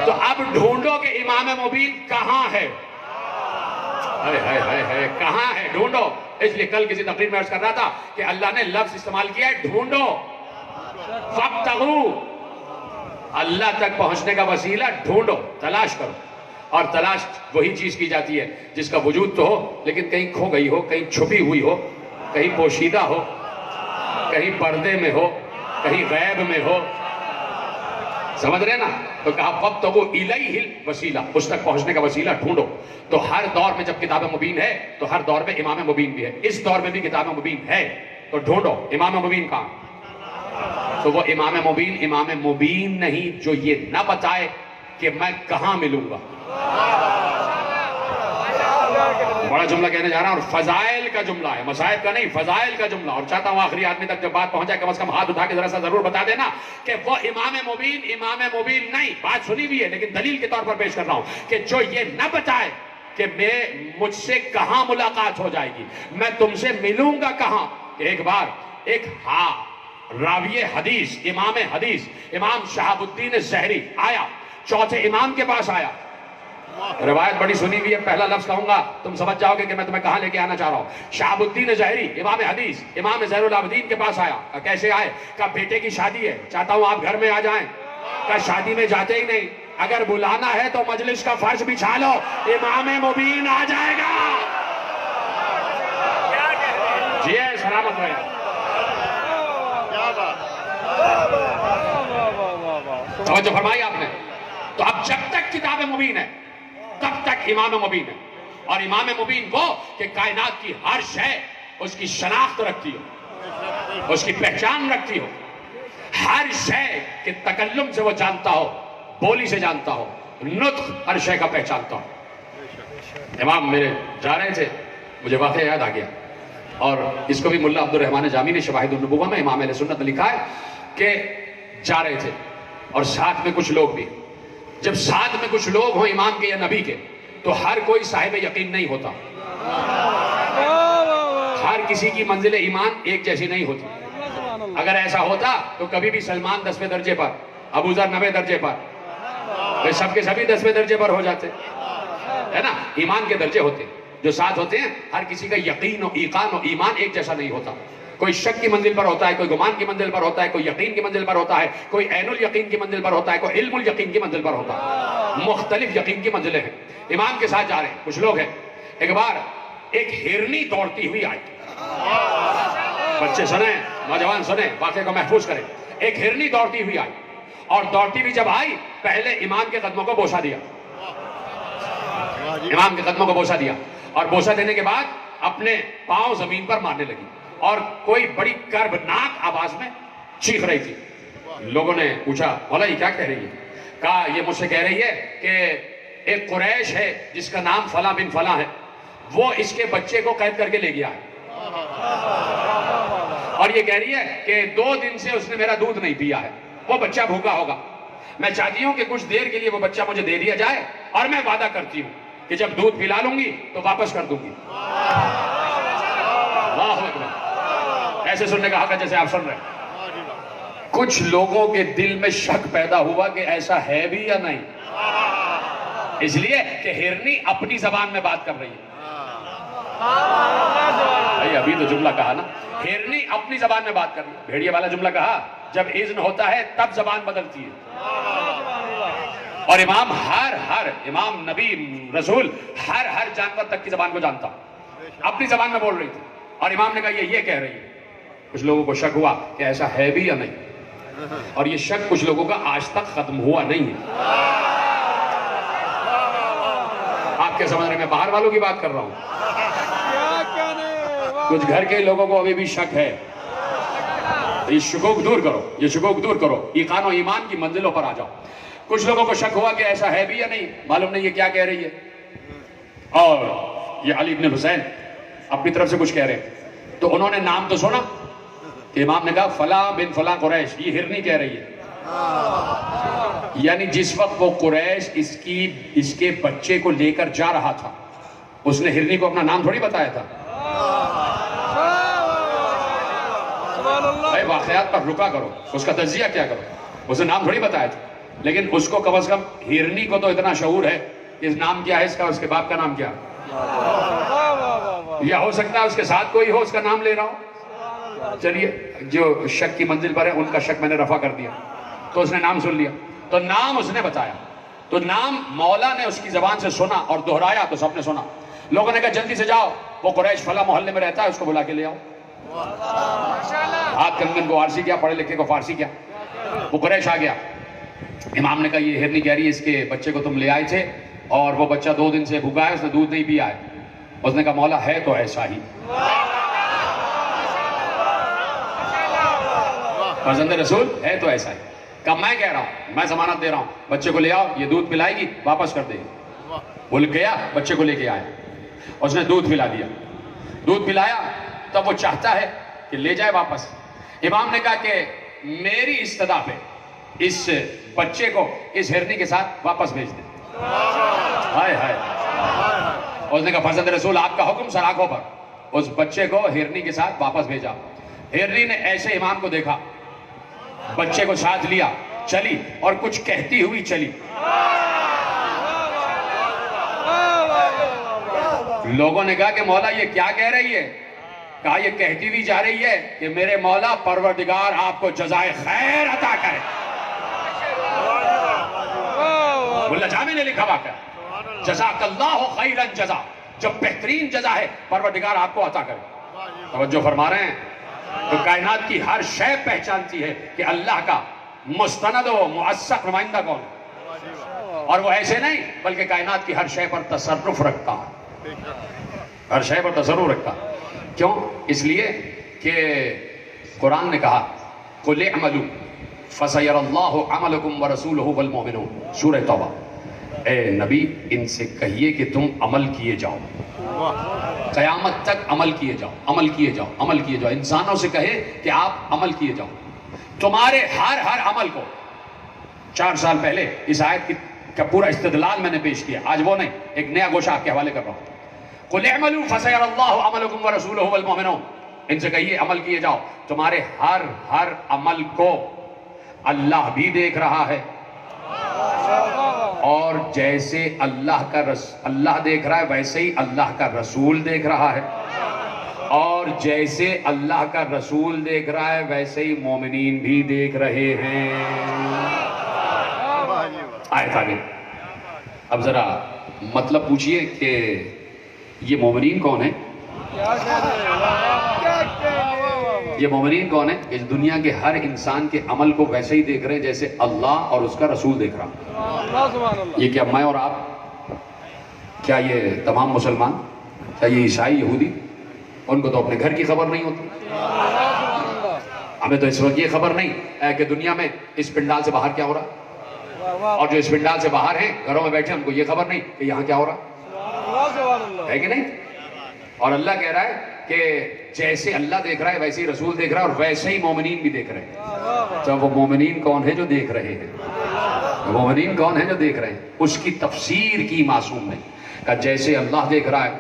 تو اب ڈھونڈو کہ امام مبین کہاں ہے؟ کہاں ہے؟ ڈھونڈو۔ اس لیے کل کسی تقریر میں عرض کر رہا تھا کہ اللہ نے لفظ استعمال کیا ہے ڈھونڈو، فابتغوا، اللہ تک پہنچنے کا وسیلہ ڈھونڈو، تلاش کرو۔ اور تلاش وہی چیز کی جاتی ہے جس کا وجود تو ہو لیکن کہیں کھو گئی ہو، کہیں چھپی ہوئی ہو، کہیں پوشیدہ ہو، کہیں پردے میں ہو، کہیں غیب میں ہو۔ سمجھ رہے نا؟ تو کہا فابتغوا الیہ الوسیلہ، اس تک پہنچنے کا وسیلہ ڈھونڈو۔ تو ہر دور میں جب کتاب مبین ہے تو ہر دور میں امام مبین بھی ہے۔ اس دور میں بھی کتاب مبین ہے تو ڈھونڈو امام مبین کہاں؟ تو وہ امام مبین نہیں جو یہ نہ بتائے کہ میں کہاں ملوں گا۔ بڑا جملہ کہنے جا رہا ہوں، اور فضائل کا جملہ ہے، مصائب کا نہیں، فضائل کا جملہ۔ اور چاہتا ہوں آخری آدمی تک جب بات پہنچائے کم از کم ہاتھ اٹھا کے ذرا سا ضرور بتا دینا کہ وہ امام مبین نہیں۔ بات سنی بھی ہے لیکن دلیل کے طور پر پیش کر رہا ہوں کہ جو یہ نہ بتائے کہ مجھ سے کہاں ملاقات ہو جائے گی، میں تم سے ملوں گا کہاں۔ ایک بار ایک راوی حدیث، امام شہاب الدین زہری آیا، چوتھے امام کے پاس آیا۔ روایت بڑی سنی ہوئی ہے، پہلا لفظ کہوں گا تم سمجھ جاؤ گے کہ میں تمہیں کہاں لے کے آنا چاہ رہا ہوں۔ شہاب الدین زہری امام حدیث، امام زین العابدین کے پاس آیا۔ کہا کیسے آئے؟ کہا بیٹے کی شادی ہے، چاہتا ہوں آپ گھر میں آ جائیں۔ کہا شادی میں جاتے ہی نہیں، اگر بلانا ہے تو مجلس کا فرش بچھا لو، امام مبین آ جائے گا۔ جی ہے، سلامت رہے۔ توجہ فرمائی آپ نے؟ تو اب جب تک کتاب مبین ہے تب تک امام مبین ہے۔ اور امام مبین وہ کہ کائنات کی ہر شے اس کی شناخت رکھتی ہو، اس کی پہچان رکھتی ہو، ہر شے کے تکلم سے وہ جانتا ہو، بولی سے جانتا ہو، نطق ہر شے کا پہچانتا ہو۔ امام میرے جا رہے تھے، مجھے واقعہ یاد آ گیا، اور اس کو بھی ملا عبد الرحمن جامی نے شواہد النبوہ میں امام اہل سنت نے لکھا ہے کہ جا رہے تھے اور ساتھ میں کچھ لوگ بھی۔ جب ساتھ میں کچھ لوگ ہوں امام کے یا نبی کے تو ہر کوئی صاحب یقین نہیں ہوتا، ہر کسی کی منزل ایمان ایک جیسی نہیں ہوتی۔ اگر ایسا ہوتا تو کبھی بھی سلمان 10ویں درجے پر، ابو ذر 9ویں درجے پر، سب کے سبھی 10ویں درجے پر ہو جاتے، ہے نا؟ ایمان کے درجے ہوتے، جو ساتھ ہوتے ہیں ہر کسی کا یقین و ایقان و ایمان ایک جیسا نہیں ہوتا۔ کوئی شک کی منزل پر ہوتا ہے، کوئی گمان کی منزل پر ہوتا ہے، کوئی یقین کی منزل پر ہوتا ہے، کوئی عین الیقین کی منزل پر ہوتا ہے، کوئی علم الیقین کی منزل پر ہوتا ہے۔ مختلف یقین کی منزلیں ہیں۔ امام کے ساتھ جا رہے ہیں کچھ لوگ ہیں۔ ایک بار ایک ہرنی دوڑتی ہوئی آئی، بچے سنیں، نوجوان سنیں، واقعے کو محفوظ کریں۔ ایک ہرنی دوڑتی ہوئی آئی، اور دوڑتی ہوئی جب آئی پہلے امام کے قدموں کو بوسہ دیا، امام کے قدموں کو بوسہ دیا، اور بوسہ دینے کے بعد اپنے پاؤں زمین پر مارنے لگی، اور کوئی بڑی کربناک آواز میں چیخ رہی تھی۔ لوگوں نے پوچھا مولا یہ کیا کہہ رہی ہے؟ کہا یہ مجھ سے کہہ رہی ہے کہ ایک قریش ہے جس کا نام فلاں بن فلاں ہے، وہ اس کے بچے کو قید کر کے لے گیا ہے، اور یہ کہہ رہی ہے کہ 2 دن سے اس نے میرا دودھ نہیں پیا ہے، وہ بچہ بھوکا ہوگا، میں چاہتی ہوں کہ کچھ دیر کے لیے وہ بچہ مجھے دے دیا جائے، اور میں وعدہ کرتی ہوں کہ جب دودھ پلا لوں گی تو واپس کر دوں گی۔ اللہ اکبر۔ ایسے سننے کا حق ہے جیسے آپ سن رہے ہیں. کچھ لوگوں کے دل میں شک پیدا ہوا کہ ایسا ہے بھی یا نہیں، اس لیے کہ ہرنی اپنی زبان میں بات کر رہی ہے. ابھی تو جملہ کہا نا، ہرنی اپنی زبان میں بات کر رہی ہے. بھیڑیے والا جملہ کہا، جب اذن ہوتا ہے تب زبان بدلتی ہے. اور امام امام نبی رسول ہر جانور تک کی زبان کو جانتا، اپنی زبان میں بول رہی تھی. اور امام نے کہا یہ کہہ رہی ہے. کچھ لوگوں کو شک ہوا کہ ایسا ہے بھی یا نہیں، اور یہ شک کچھ لوگوں کا آج تک ختم ہوا نہیں ہے. آپ کے سمجھ رہے میں باہر والوں کی بات کر رہا ہوں. کچھ گھر کے لوگوں کو ابھی بھی شک ہے. یہ شکوک دور کرو، ایقان و ایمان کی منزلوں پر آ جاؤ. کچھ لوگوں کو شک ہوا کہ ایسا ہے بھی یا نہیں، معلوم نہیں یہ کیا کہہ رہی ہے. اور یہ علی بن حسین اپنی طرف سے کچھ کہہ رہے ہیں، تو انہوں نے نام تو سنا کہ امام نے کہا فلاں بن فلاں قریش، یہ ہرنی کہہ رہی ہے. یعنی جس وقت وہ قریش اس کے بچے کو لے کر جا رہا تھا، اس نے ہرنی کو اپنا نام تھوڑی بتایا تھا. بھائی واقعات پر رکا کرو، اس کا تجزیہ کیا کرو. اس نے نام تھوڑی بتایا تھا، لیکن اس کو کم از کم ہرنی کو تو اتنا شعور ہے کہ اس نام کیا ہے اس کا، اس کے باپ کا نام کیا. یا ہو سکتا ہے اس کے ساتھ کوئی ہو، اس کا نام لے رہا ہو. چلیے جو شک کی منزل پر ہے ان کا شک میں نے رفع کر دیا. تو اس نے نام سن لیا، تو نام اس نے بتایا. تو نام مولا نے اس کی زبان سے سنا اور دہرایا تو سب نے سنا. لوگوں نے کہا جلدی سے جاؤ، وہ قریش فلاں محلے میں رہتا ہے، اس کو بلا کے لے آؤ. ہاتھ کنگن کو عارضی کیا، پڑھے لکھے کو فارسی کیا. وہ قریش آ گیا. امام نے کہا یہ ہرنی کہہ رہی ہے اس کے بچے کو تم لے آئے تھے اور وہ بچہ 2 دن سے بھوکا ہے، اس نے دودھ نہیں پیا ہے. اس نے کہا مولا ہے تو ایسا ہی، فرزند رسول ہے تو ایسا ہی. کہا میں کہہ رہا ہوں، میں ضمانت دے رہا ہوں، بچے کو لے آؤ، یہ دودھ پلائے گی واپس کر دے گی. وہ گیا، بچے کو لے کے آیا، اس نے دودھ پلا دیا. دودھ پلایا تب وہ چاہتا ہے کہ لے جائے واپس. امام نے کہا کہ میری استدا پہ اس بچے کو اس ہرنی کے ساتھ واپس بھیج دے. ہائے ہائے. اس نے کہا فرزند رسول آپ کا حکم، سر آنکھوں پر. اس بچے کو ہرنی کے ساتھ واپس بھیجا. ہرنی نے ایسے امام کو دیکھا، بچے کو ساتھ لیا، چلی اور کچھ کہتی ہوئی چلی. لوگوں نے کہا کہ مولا یہ کیا کہہ رہی ہے؟ کہا یہ کہتی ہوئی جا رہی ہے کہ میرے مولا پروردگار آپ کو جزائے خیر عطا کرے. ملا جامع نے لکھا واقعہ، جزاک اللہ خیرا جزا، جب بہترین جزا ہے پروردگار آپ کو عطا کرے. توجہ فرما رہے ہیں؟ تو کائنات کی ہر شے پہچانتی ہے کہ اللہ کا مستند و مؤثق نمائندہ کون ہے، اور وہ ایسے نہیں بلکہ کائنات کی ہر شے پر تصرف رکھتا ہے. ہر شے پر تصرف رکھتا. کیوں؟ اس لیے کہ قرآن نے کہا قُلِ اعْمَلُوا فَسَيَرَ اللَّهُ عَمَلَكُمْ وَرَسُولُهُ وَالْمُؤْمِنُونَ. سورہ توبہ. اے نبی ان سے کہیے کہ تم عمل کیے جاؤ، قیامت تک عمل کیے جاؤ، عمل کیے جاؤ، عمل کیے جاؤ. انسانوں سے کہے کہ آپ عمل کیے جاؤ. تمہارے ہر عمل کو 4 سال پہلے اس آیت کا پورا استدلال میں نے پیش کیا. آج وہ نہیں، ایک نیا گوشہ آپ کے حوالے کر رہا ہوں. قُلِ اعْمَلُوا فَسَيَرَ اللَّهُ عَمَلَكُمْ وَرَسُولُهُ وَالْمُؤْمِنُونَ. ان سے کہیے عمل کیے جاؤ. تمہارے ہر عمل کو اللہ بھی دیکھ رہا ہے، اور جیسے اللہ دیکھ رہا ہے ویسے ہی اللہ کا رسول دیکھ رہا ہے، اور جیسے اللہ کا رسول دیکھ رہا ہے ویسے ہی مومنین بھی دیکھ رہے ہیں. آیت آگے. اب ذرا مطلب پوچھئے کہ یہ مومنین کون ہیں؟ یہ مومنین کون ہیں؟ اس دنیا کے ہر انسان کے عمل کو ویسے ہی دیکھ رہے ہیں جیسے اللہ اور اس کا رسول دیکھ رہا. یہ کیا میں اور آپ، کیا یہ تمام مسلمان، کیا یہ عیسائی، یہودی، ان کو تو اپنے گھر کی خبر نہیں ہوتی. ہمیں تو اس وقت یہ خبر نہیں کہ دنیا میں اس پنڈال سے باہر کیا ہو رہا، اور جو اس پنڈال سے باہر ہیں گھروں میں بیٹھے ان کو یہ خبر نہیں کہ یہاں کیا ہو رہا ہے کہ نہیں. اور اللہ کہہ رہا ہے کہ جیسے اللہ دیکھ رہا ہے ویسے ہی رسول دیکھ رہا ہے، اور ویسے ہی مومنین بھی دیکھ رہے ہیں. تو وہ مومنین کون ہیں جو دیکھ رہے ہیں؟ مومنین کون ہیں جو دیکھ رہے ہیں؟ اس کی تفسیر کی معصوم نے کہا جیسے اللہ دیکھ رہا ہے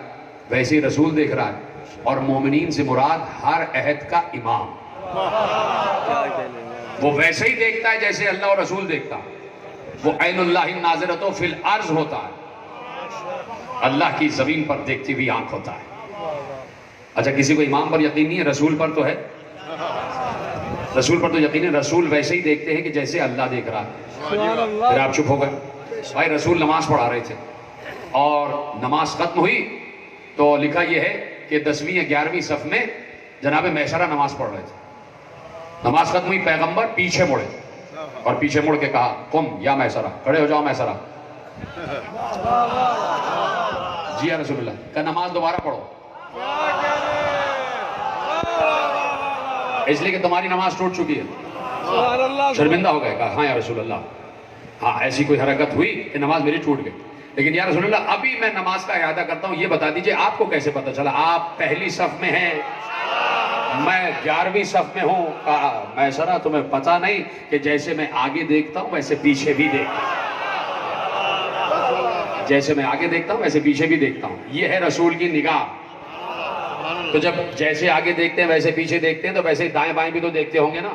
ویسے ہی رسول دیکھ رہا ہے، اور مومنین سے مراد ہر عہد کا امام. وہ ویسے ہی دیکھتا ہے جیسے اللہ اور رسول دیکھتا ہے. وہ عین اللہ ناظرۃ فی الارض ہوتا ہے, اللہ کی زمین پر دیکھتی ہوئی آنکھ ہوتا ہے. اچھا, کسی کو امام پر یقین نہیں ہے, رسول پر تو ہے. رسول پر تو یقین ہے. رسول ویسے ہی دیکھتے ہیں کہ جیسے اللہ دیکھ رہا ہے. سبحان پھر اللہ. آپ چپ ہو گئے. بھائی رسول نماز پڑھا رہے تھے اور نماز ختم ہوئی تو لکھا یہ ہے کہ 10ویں یا 11ویں صف میں جناب میسرہ نماز پڑھ رہے تھے. نماز ختم ہوئی, پیغمبر پیچھے مڑے اور پیچھے مڑ کے کہا قم یا میسرہ, کھڑے ہو جاؤ میسرہ. جی یا رسول اللہ, کہ نماز دوبارہ پڑھو اس لیے کہ تمہاری نماز ٹوٹ چکی ہے. سبحان اللہ. شرمندہ ہو گئے, کہا ہاں یا رسول اللہ, ہاں ایسی کوئی حرکت ہوئی کہ نماز میری ٹوٹ گئی, لیکن یا رسول اللہ ابھی میں نماز کا اعادہ کرتا ہوں, یہ بتا دیجئے آپ کو کیسے پتا چلا؟ آپ پہلی صف میں ہیں, میں 11ویں صف میں ہوں. کہا میسرہ تمہیں پتا نہیں کہ جیسے میں آگے دیکھتا ہوں ویسے پیچھے بھی دیکھتا ہوں, جیسے میں آگے دیکھتا ہوں ویسے پیچھے بھی دیکھتا ہوں. یہ ہے رسول کی نگاہ. تو جب جیسے آگے دیکھتے ہیں ویسے پیچھے دیکھتے ہیں تو ویسے ہی دائیں بائیں بھی تو دیکھتے ہوں گے نا,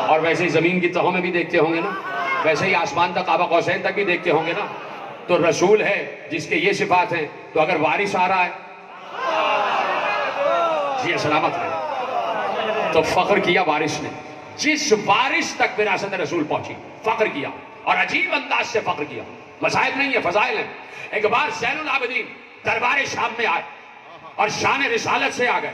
اور ویسے ہی زمین کی تہوں میں بھی دیکھتے ہوں گے نا, ویسے ہی آسمان تک قاب قوسین تک بھی دیکھتے ہوں گے نا. تو رسول ہے جس کے یہ صفات ہیں, تو اگر وارث آ رہا ہے جی سلامت ہے, تو فخر کیا وارث نے. جس وارث تک وراثت رسول پہنچی فخر کیا, اور عجیب انداز سے فخر کیا. مصائب نہیں ہے, فضائل ہیں. ایک بار زین العابدین دربار شام میں آئے اور شان رسالت سے آ گئے.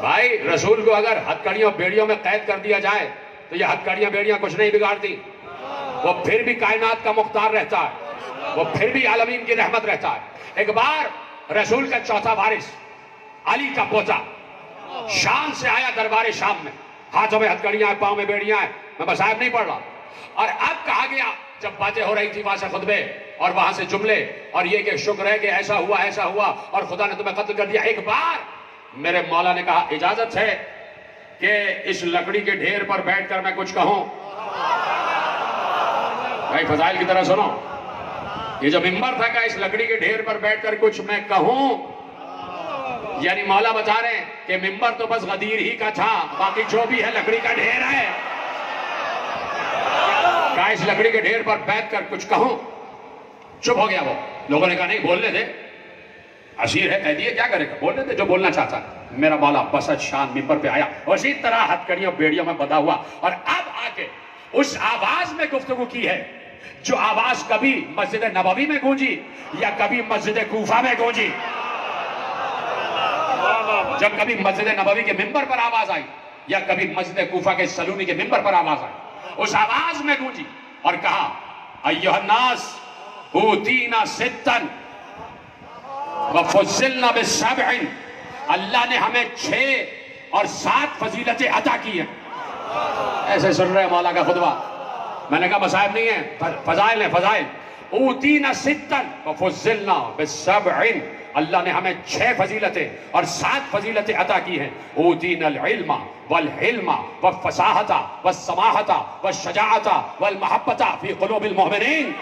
بھائی رسول کو اگر ہتھکڑیوں بیڑیوں میں قید کر دیا جائے تو یہ ہتھکڑیاں بیڑیاں کچھ نہیں بگاڑتی, وہ پھر بھی کائنات کا مختار رہتا ہے, وہ پھر بھی عالمین کی رحمت رہتا ہے. ایک بار رسول کا چوتھا وارث علی کا پوتا شام سے آیا دربار شام میں, ہاتھوں میں ہتھکڑیاں ہیں, پاؤں میں بیڑیاں ہیں. میں مصائب نہیں پڑھ رہا. اور اب کہا گیا جب باتیں ہو رہی تھی وہاں سے خطبے اور وہاں سے جملے, اور یہ کہ شکر ہے کہ ایسا ہوا اور خدا نے تمہیں قتل کر دیا. ایک بار میرے مولا نے کہا اجازت ہے کہ اس لکڑی کے ڈھیر پر بیٹھ کر میں کچھ کہوں؟ بھائی فضائل کی طرح سنو, یہ جو ممبر تھا کہ اس لکڑی کے ڈھیر پر بیٹھ کر کچھ میں کہوں, یعنی مولا بتا رہے ہیں کہ ممبر تو بس غدیر ہی کا تھا, باقی جو بھی ہے لکڑی کا ڈھیر ہے. کہا اس لکڑی کے ڈھیر پر بیٹھ کر کچھ کہوں. چپ ہو گیا وہ. لوگوں نے کہا نہیں بولنے دے, اسیر ہے, قیدی ہے, کیا کرے گا, بولنے دے جو بولنا چاہتا ہے. میرا مولا بسط شان ممبر پہ آیا, اسی طرح ہتھکڑیوں بیڑیوں میں بندھا ہوا, اور اب آ کے اس آواز میں گفتگو کی ہے جو آواز کبھی مسجد نبوی میں گونجی یا کبھی مسجد کوفہ میں گونجی. جب کبھی مسجد نبوی کے ممبر پر آواز آئی یا کبھی مسجد کوفہ کے سلونی کے ممبر پر آواز آئی, اس آواز میں گونجی اور کہا ایھا الناس اوتینا ستا وفضلنا بسبع, اللہ نے ہمیں 6 اور 7 فضیلتیں عطا کی ہیں. ایسے سن رہے مولا کا خطبہ. میں نے کہا مصائب نہیں ہے, فضائل ہیں, فضائل. اوتینا ستا وفضلنا بسبع, اللہ نے ہمیں 6 فضیلتیں اور 7 فضیلتیں عطا کی ہیں. اوتینا العلم والحلم والفصاحت والسماحت والشجاعت والمحبت فی قلوب المؤمنین,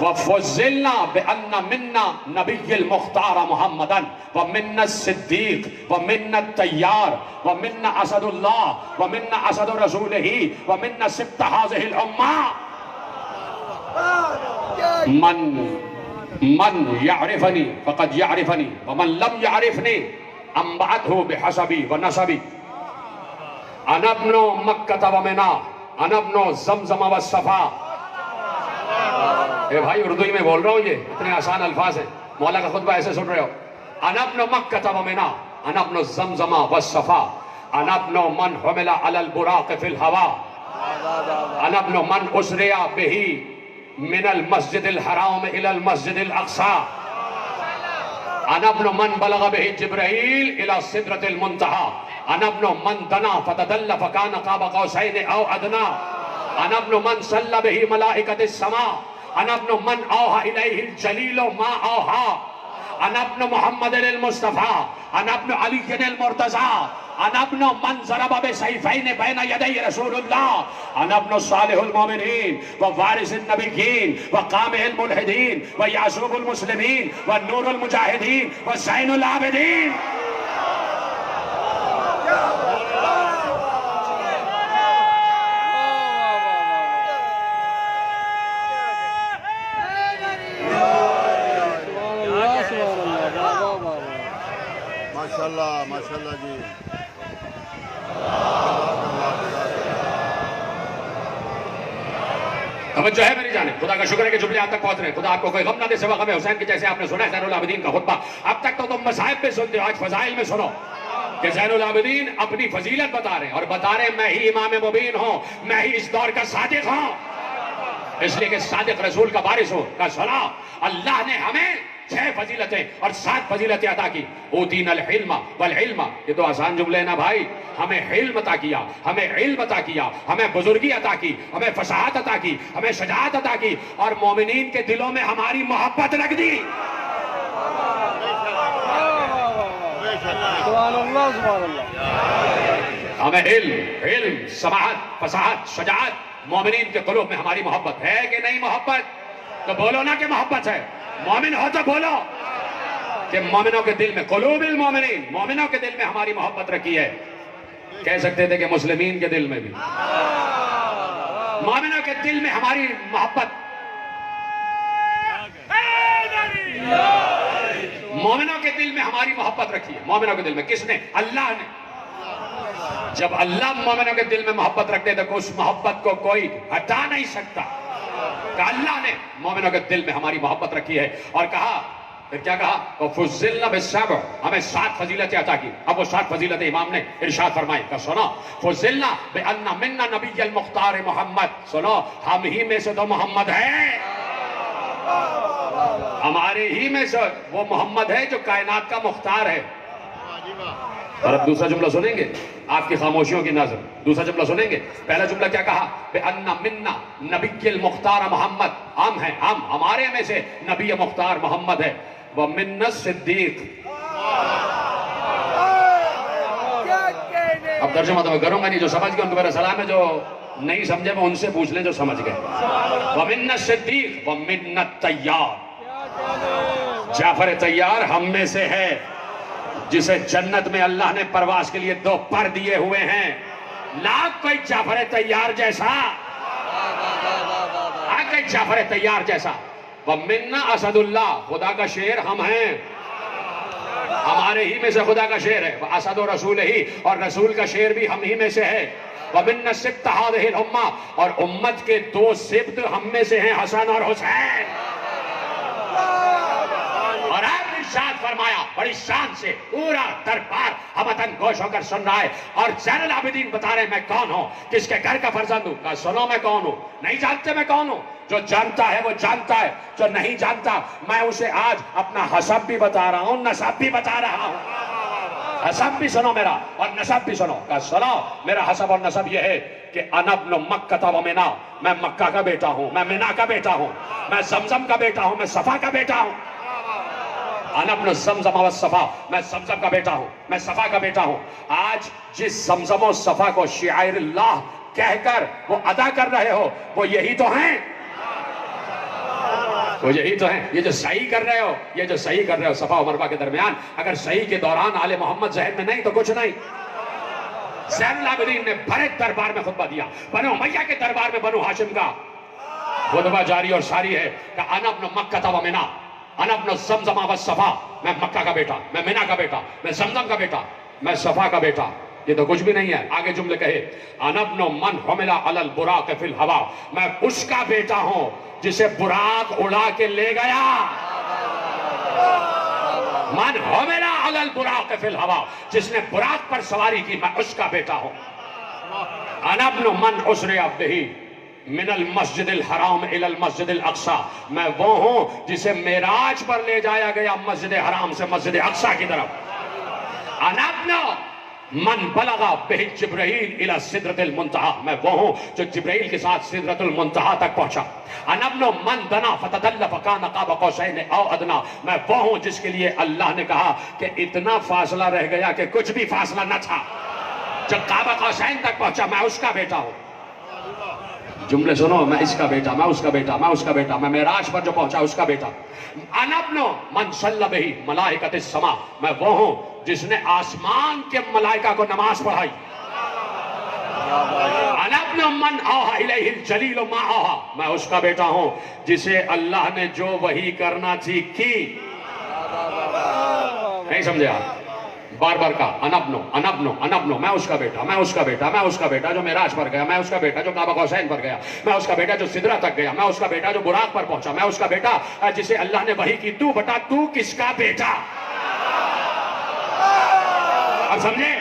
وفضلنا بأن منا نبی المختار محمدا ومنا الصدیق ومنا الطیار ومنا اسد اللہ ومنا اسد رسولہ ومنا سبط هذه الامة. من يعرفني فقد يعرفني ومن لم يعرفني انبعته بحسبي ونسبي. انا ابن مکہ ومنا انا ابن زمزم والصفا. اے بھائی اردو ہی میں بول رہا ہوں, یہ اتنے آسان الفاظ ہیں. مولا کا خطبہ ایسے سن رہے ہو. انا ابن مکہ ومنا انا ابن زمزم والصفا انا ابن من حمل على البراق في الهواء انا ابن من اسري به من المسجد الحرام الى المسجد الاقصى انا ابن من بلغ به جبرائیل الى سدرة المنتہى انا ابن من دنا فتدل فكان قاب قوسين او ادنى انا ابن من صلى به ملائكة السماء انا ابن من اوحى اليه الجلیل ما اوحى انا ابن محمد المصطفیٰ انا ابن علی المرتضیٰ انا ابن من ضرب بسیفین بین یدی رسول اللہ انا ابن صالح المؤمنین ووارث النبیین وقامع الملحدین ویعصوب المسلمین ونور المجاہدین وزین العابدین. ماشاءاللہ جی. توجہ ہے میری جانب. خدا کا شکر ہے کہ جملے آپ تک پہنچ رہے ہیں. خدا آپ کو کوئی غم نہ دے سوا غم حسین کی. جیسے آپ نے سنا ہے زین العابدین کا خطبہ, اب تک تو تم مصائب میں سنتے ہو, آج فضائل میں سنو کہ زین العابدین اپنی فضیلت بتا رہے ہیں, اور بتا رہے ہیں میں ہی امام مبین ہوں, میں ہی اس دور کا صادق ہوں, اس لیے کہ صادق رسول کا وارث ہوں. کا سنا اللہ نے ہمیں 6 فضیلتیں اور 7 فضیلتیں عطا کی. اوتینا الحلم والعلم, یہ تو آسان جملے ہیں نا بھائی. ہمیں علم عطا کیا, ہمیں علم عطا کیا, ہمیں بزرگی عطا کی, ہمیں فصاحت عطا کی, ہمیں شجاعت عطا کی, اور مومنین کے دلوں میں ہماری محبت رکھ دی. سبحان اللہ سبحان اللہ. ہمیں علم, سماحت, فصاحت, شجاعت, مومنین کے قلوب میں ہماری محبت ہے کہ نہیں محبت؟ تو بولو نا کہ محبت ہے. مومن ہو تو بولو کہ مومنوں کے دل میں, قلوب المومنین, مومنوں کے دل میں ہماری محبت رکھی ہے. کہہ سکتے تھے کہ مسلمین کے دل میں بھی, مومنوں کے دل میں ہماری محبت, مومنوں کے دل میں ہماری محبت رکھی ہے. مومنوں کے دل میں کس نے؟ اللہ نے. جب اللہ مومنوں کے دل میں محبت رکھتے تو اس محبت کو کوئی ہٹا نہیں سکتا. کہ اللہ نے مومنوں کے دل میں ہماری محبت رکھی ہے. اور کہا, پھر کیا کہا؟ وَفُزِّلْنَا بِالسَّبْعِ, ہمیں 7 فضیلتیں عطا کی. اب وہ 7 فضیلتیں امام نے ارشاد فرمائی. کہ سنو, فُزِّلْنَا بِأَنَّ مِنَّا نَبِيَّ الْمُخْتَارِ محمد. سنو, ہم ہی میں سے تو محمد ہے, ہمارے ہی میں سے وہ محمد ہے جو کائنات کا مختار ہے. اور اب دوسرا جملہ سنیں گے, آپ کی خاموشیوں کی نظر. دوسرا جملہ سنیں گے. پہلا جملہ کیا کہا؟ بِأَنَّ مِنَّا نَبِيَّ الْمُخْتَارَ محمد, ہم ہیں, ہمارے میں سے نبی مختار محمد ہے. وَمِنَّا الصِّدِّيقِ. اب ترجمہ تو میں کروں گا نہیں, جو سمجھ گئے ان کو میرا سلام ہے, جو نہیں سمجھے وہ ان سے پوچھ لیں جو سمجھ گئے. وَمِنَّا الصِّدِّيقِ وَمِنَّا الطَّيَّارِ. جعفر طیار ہم میں سے ہے جسے جنت میں اللہ نے پرواز کے لیے 2 پر دیے ہوئے ہیں. لاکھ کوئی جعفر طیار جیسا, کوئی جعفر طیار جیسا. وَمِنَّا اسد اللہ, خدا کا شیر ہم ہیں, ہمارے ہی میں سے خدا کا شیر ہے. اسد و رسول ہی, اور رسول کا شیر بھی ہم ہی میں سے ہے. وَمِنَّا سِبْتَ هَذِهِ الْأُمَّةِ, اور امت کے 2 سبت ہم میں سے ہیں, حسن اور حسین. اور آپ نے ارشاد فرمایا, بڑی شان سے پورا دربار ہمتن گوش ہو کر سن رہا ہے, اور زین العابدین بتا رہے ہیں میں کون ہوں, کس کے گھر کا فرزند ہوں. کہا سنو میں کون ہوں, نہیں جانتے میں کون ہوں؟ جو جانتا ہے وہ جانتا ہے, جو نہیں جانتا میں اسے آج اپنا حسب بھی بتا رہا ہوں, نسب بھی بتا رہا ہوں. حسب بھی سنو میرا اور نسب بھی سنو. کہا سنو, میرا حسب اور نسب یہ ہے کہ انا ابن مکہ و منا, میں مکہ کا بیٹا ہوں, میں منا کا بیٹا ہوں, میں زمزم کا بیٹا ہوں, میں صفا کا بیٹا ہوں. انا ابن زمزم و صفا, میں زمزم کا بیٹا ہوں, میں صفا کا بیٹا ہوں. آج جس زمزم و صفا کو شعائر اللہ کہہ کر وہ ادا کر رہے ہو, وہ یہی تو ہیں, وہ یہی تو ہیں. یہ جو صحیح کر رہے ہو, یہ جو صحیح کر رہے ہو صفا و مروہ کے درمیان, اگر صحیح کے دوران آل محمد ذہن میں نہیں تو کچھ نہیں. زین العابدین نے بڑے دربار میں خطبہ دیا, بنو امیہ کے دربار میں بنو ہاشم کا خطبہ جاری اور ساری ہے کہ انا ابن مکہ و منا, انا ابن زمزم و صفا, میں مکہ کا بیٹا, میں منا کا بیٹا, میں زمزم کا بیٹا, میں صفا کا بیٹا. یہ تو کچھ بھی نہیں ہے. آگے جملے کہے, انا ابن من حمل علی البراق فی الہوا, میں اس کا بیٹا ہوں جسے براق اڑا کے لے گیا. من حمل علی البراق فی الہوا, جس نے براق پر سواری کی, میں اس کا بیٹا ہوں. انا ابن من اسری بہ من المسجد الحرام الى المسجد الاقصی, میں وہ ہوں جسے معراج پر لے جایا گیا مسجد حرام سے مسجد اقصی کی طرف. انا ابن من بلغا بہ جبرائیل الی سدرۃ المنتہا، میں وہ ہوں جو جبرائیل کے ساتھ سدرۃ المنتہا تک پہنچا۔ انا ابن من دنا فتدلی فکان قاب قوسین او ادنا، میں وہ ہوں جس کے لیے اللہ نے کہا کہ اتنا فاصلہ رہ گیا کہ کچھ بھی فاصلہ نہ تھا، جب قاب قوسین تک پہنچا، میں اس کا بیٹا ہوں۔ جملے سنو، میں اس کا بیٹا، میں اس کا بیٹا، میں اس کا بیٹا، میں معراج پر جو پہنچا اس کا بیٹا۔ انا ابن من صلی بہ ملائکۃ السماء، میں وہ ہوں جس نے آسمان کے ملائکہ کو نماز پڑھائی۔ انا ابن من اوحی الیہ الجلیل ما اوحی، میں اس کا بیٹا ہوں جسے اللہ نے جو وحی کرنا تھی کی۔ نہیں سمجھے آپ؟ بار بار کہا انبنو انبنو انبنو، میں اس کا بیٹا، میں اس کا بیٹا، میں اس کا بیٹا جو معراج پر گیا، میں اس کا بیٹا جو قاب قوسین پر گیا، میں اس کا بیٹا جو سدرہ تک گیا، میں اس کا بیٹا جو براق پر پہنچا، میں اس کا بیٹا جسے اللہ نے وحی کی۔ تو بتا تو کس کا بیٹا؟ اب سمجھے؟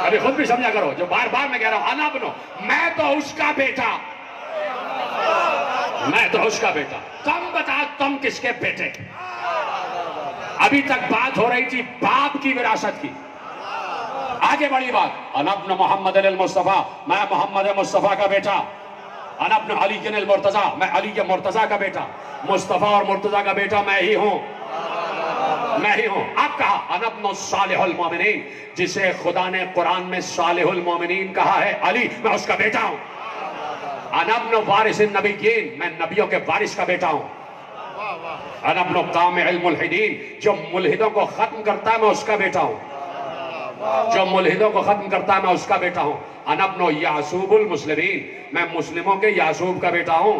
ابھی خود بھی سمجھا کرو، جو بار بار میں کہہ رہا ہوں انبنو، میں تو اس کا بیٹا، میں تو اس کا بیٹا، تم بتا تم کس کے بیٹے؟ ابھی تک بات ہو رہی تھی باپ کی وراثت کی، آگے بڑی بات، انا ابن محمد المصطفیٰ، میں محمد مصطفیٰ کا بیٹا، انا ابن علی المرتضیٰ، میں علی مرتضیٰ کا بیٹا، مصطفیٰ اور مرتضیٰ کا بیٹا میں ہی ہوں، میں ہی ہوں۔ اب کہا انا ابن صالح المومنین، جسے خدا نے قرآن میں صالح المومنین کہا ہے، علی، میں اس کا بیٹا ہوں۔ انا ابن وارث النبیین، میں نبیوں کے وارث کا بیٹا ہوں۔ انا ابن قامع الملحدین، جو ملحدوں کو ختم کرتا ہے میں اس کا بیٹا ہوں، جو ملحدوں کو ختم کرتا ہے میں اس کا بیٹا ہوں۔ انا ابن یعصوب المسلمین، میں مسلموں کے یعصوب کا بیٹا ہوں،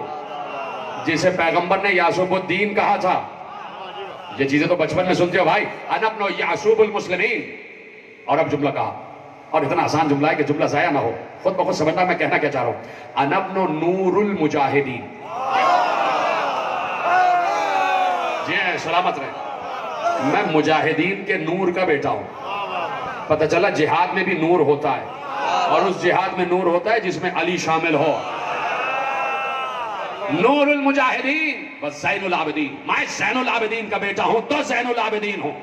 جسے پیغمبر نے یعصوب الدین کہا تھا۔ یہ چیزیں تو بچپن میں سنتے ہو بھائی، انا ابن یعصوب المسلمین۔ اور اب جملہ کہا، اور اتنا آسان جملہ ہے کہ جملہ ضائع نہ ہو، خود بخود سمجھنا میں کہنا کیا چاہ رہا ہوں۔ انا ابن نور المجاہدین، جی سلامت رہے، میں مجاہدین کے نور کا بیٹا ہوں۔ پتہ چلا جہاد میں بھی نور ہوتا ہے، اور اس جہاد میں نور ہوتا ہے جس میں علی شامل ہو۔ نور المجاہدین و زین العابدین، میں زین العابدین کا بیٹا ہوں تو زین العابدین ہوں،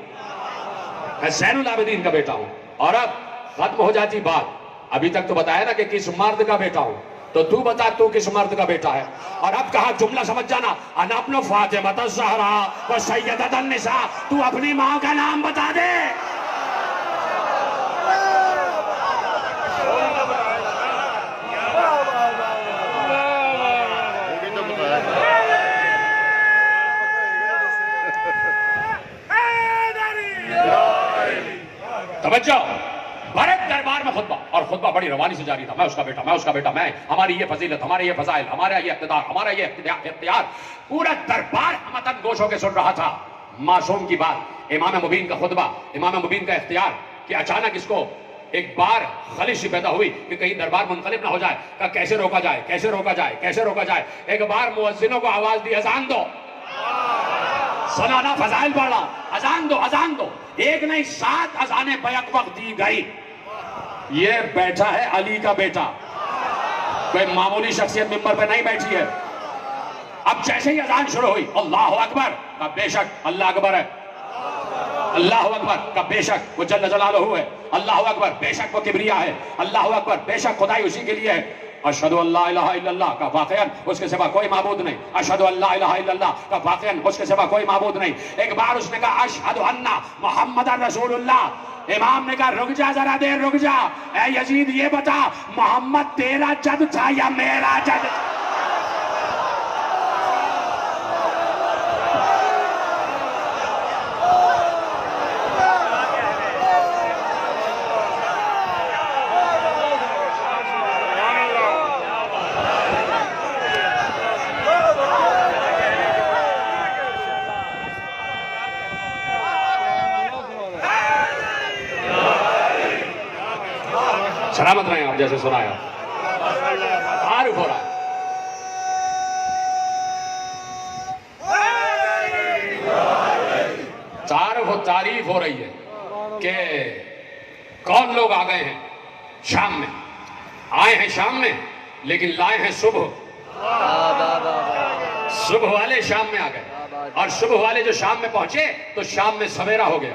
میں زین العابدین کا بیٹا ہوں۔ اور اب ختم ہو جاتی بات، ابھی تک تو بتایا نا کہ کس مرد کا بیٹا ہوں، تو تو بتا تو کس مرد کا بیٹا ہے۔ اور اب کہا جملہ سمجھ جانا، انا ابن فاطمہ الزہرا و سیدۃ النساء، تو اپنی ماں کا نام بتا دے۔ توجہ، بھرت دربار میں خطبہ، اور خطبہ بڑی روانی سے جاری تھا، میں اس کا بیٹا، میں اس کا بیٹا، میں، ہماری یہ فضیلت، ہمارے یہ فضائل، ہمارا یہ اقتدار، ہمارا یہ اختیار، پورا دربار ہمتن گوش ہو کے سن رہا تھا۔ معصوم کی بات، امام مبین کا خطبہ، امام مبین کا اختیار، کہ اچانک اس کو ایک بار خلش سی پیدا ہوئی کہ کہیں دربار منقلب نہ ہو جائے، کہ کیسے روکا جائے، کیسے روکا جائے، کیسے روکا جائے۔ ایک بار مؤذنوں کو آواز دی، اذان دو، سنانا فضائل پڑھا، اذان دو، اذان دو۔ ایک نہیں 7 اذانیں بیک وقت دی گئی۔ یہ بیٹھا ہے علی کا بیٹا، کوئی معمولی شخصیت ممبر پہ نہیں بیٹھی ہے۔ اب جیسے ہی اذان شروع ہوئی، اللہ اکبر، کا بے شک اللہ اکبر ہے، اللہ اکبر، کا بے شک وہ جل جلالہ ہے، اللہ اکبر، بے شک وہ کبریا ہے، اللہ اکبر، بے شک خدائی اسی کے لیے ہے، اشہدو ان لا الہ الا اللہ، کا واقعاً اس کے سوا کوئی معبود نہیں، اشہدو ان لا الہ الا اللہ، کا واقعاً اس کے سوا کوئی معبود نہیں۔ ایک بار اس نے کہا اشہدو ان محمد رسول اللہ، امام نے کہا رک جا ذرا دیر، رک جا، اے یزید یہ بتا محمد تیرا جد تھا یا میرا جد تھا؟ سلامت رہے ہیں آپ، جیسے سنایا تعارف ہو رہا ہے۔ تعارف و تعریف ہو رہی ہے کہ کون لوگ آ گئے ہیں شام میں، آئے ہیں شام میں لیکن لائے ہیں صبح۔ صبح والے شام میں آ گئے، اور صبح والے جو شام میں پہنچے تو شام میں سویرا ہو گیا۔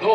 2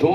2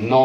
9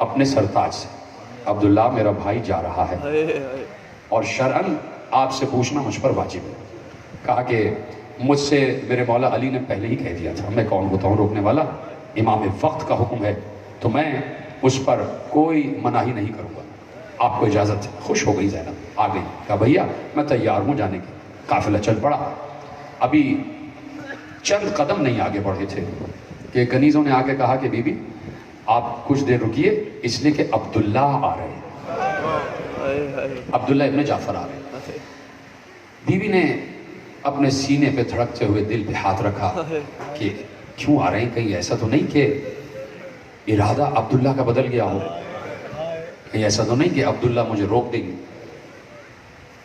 اپنے سرتاج سے، عبداللہ میرا بھائی جا رہا ہے اور شرعاً آپ سے پوچھنا مجھ پر واجب ہے۔ کہا کہ مجھ سے میرے مولا علی نے پہلے ہی کہہ دیا تھا، میں کون ہوتا ہوں روکنے والا، امام وقت کا حکم ہے تو میں اس پر کوئی مناہی نہیں کروں گا، آپ کو اجازت ہے۔ خوش ہو گئی زینب، آ گئی، کہا بھیا میں تیار ہوں جانے کے۔ قافلہ چل پڑا۔ ابھی چند قدم نہیں آگے بڑھے تھے کہ کنیزوں نے آ کے کہا کہ بی بی آپ کچھ دیر رکیے، اس لیے کہ عبداللہ آ رہے ہیں، عبداللہ ابن جعفر آ رہے ہیں۔ بی بی نے اپنے سینے پہ دھڑکتے ہوئے دل پہ ہاتھ رکھا کہ کیوں آ رہے ہیں، کہیں ایسا تو نہیں کہ ارادہ عبداللہ کا بدل گیا ہو، کہیں ایسا تو نہیں کہ عبداللہ مجھے روک دیں گے۔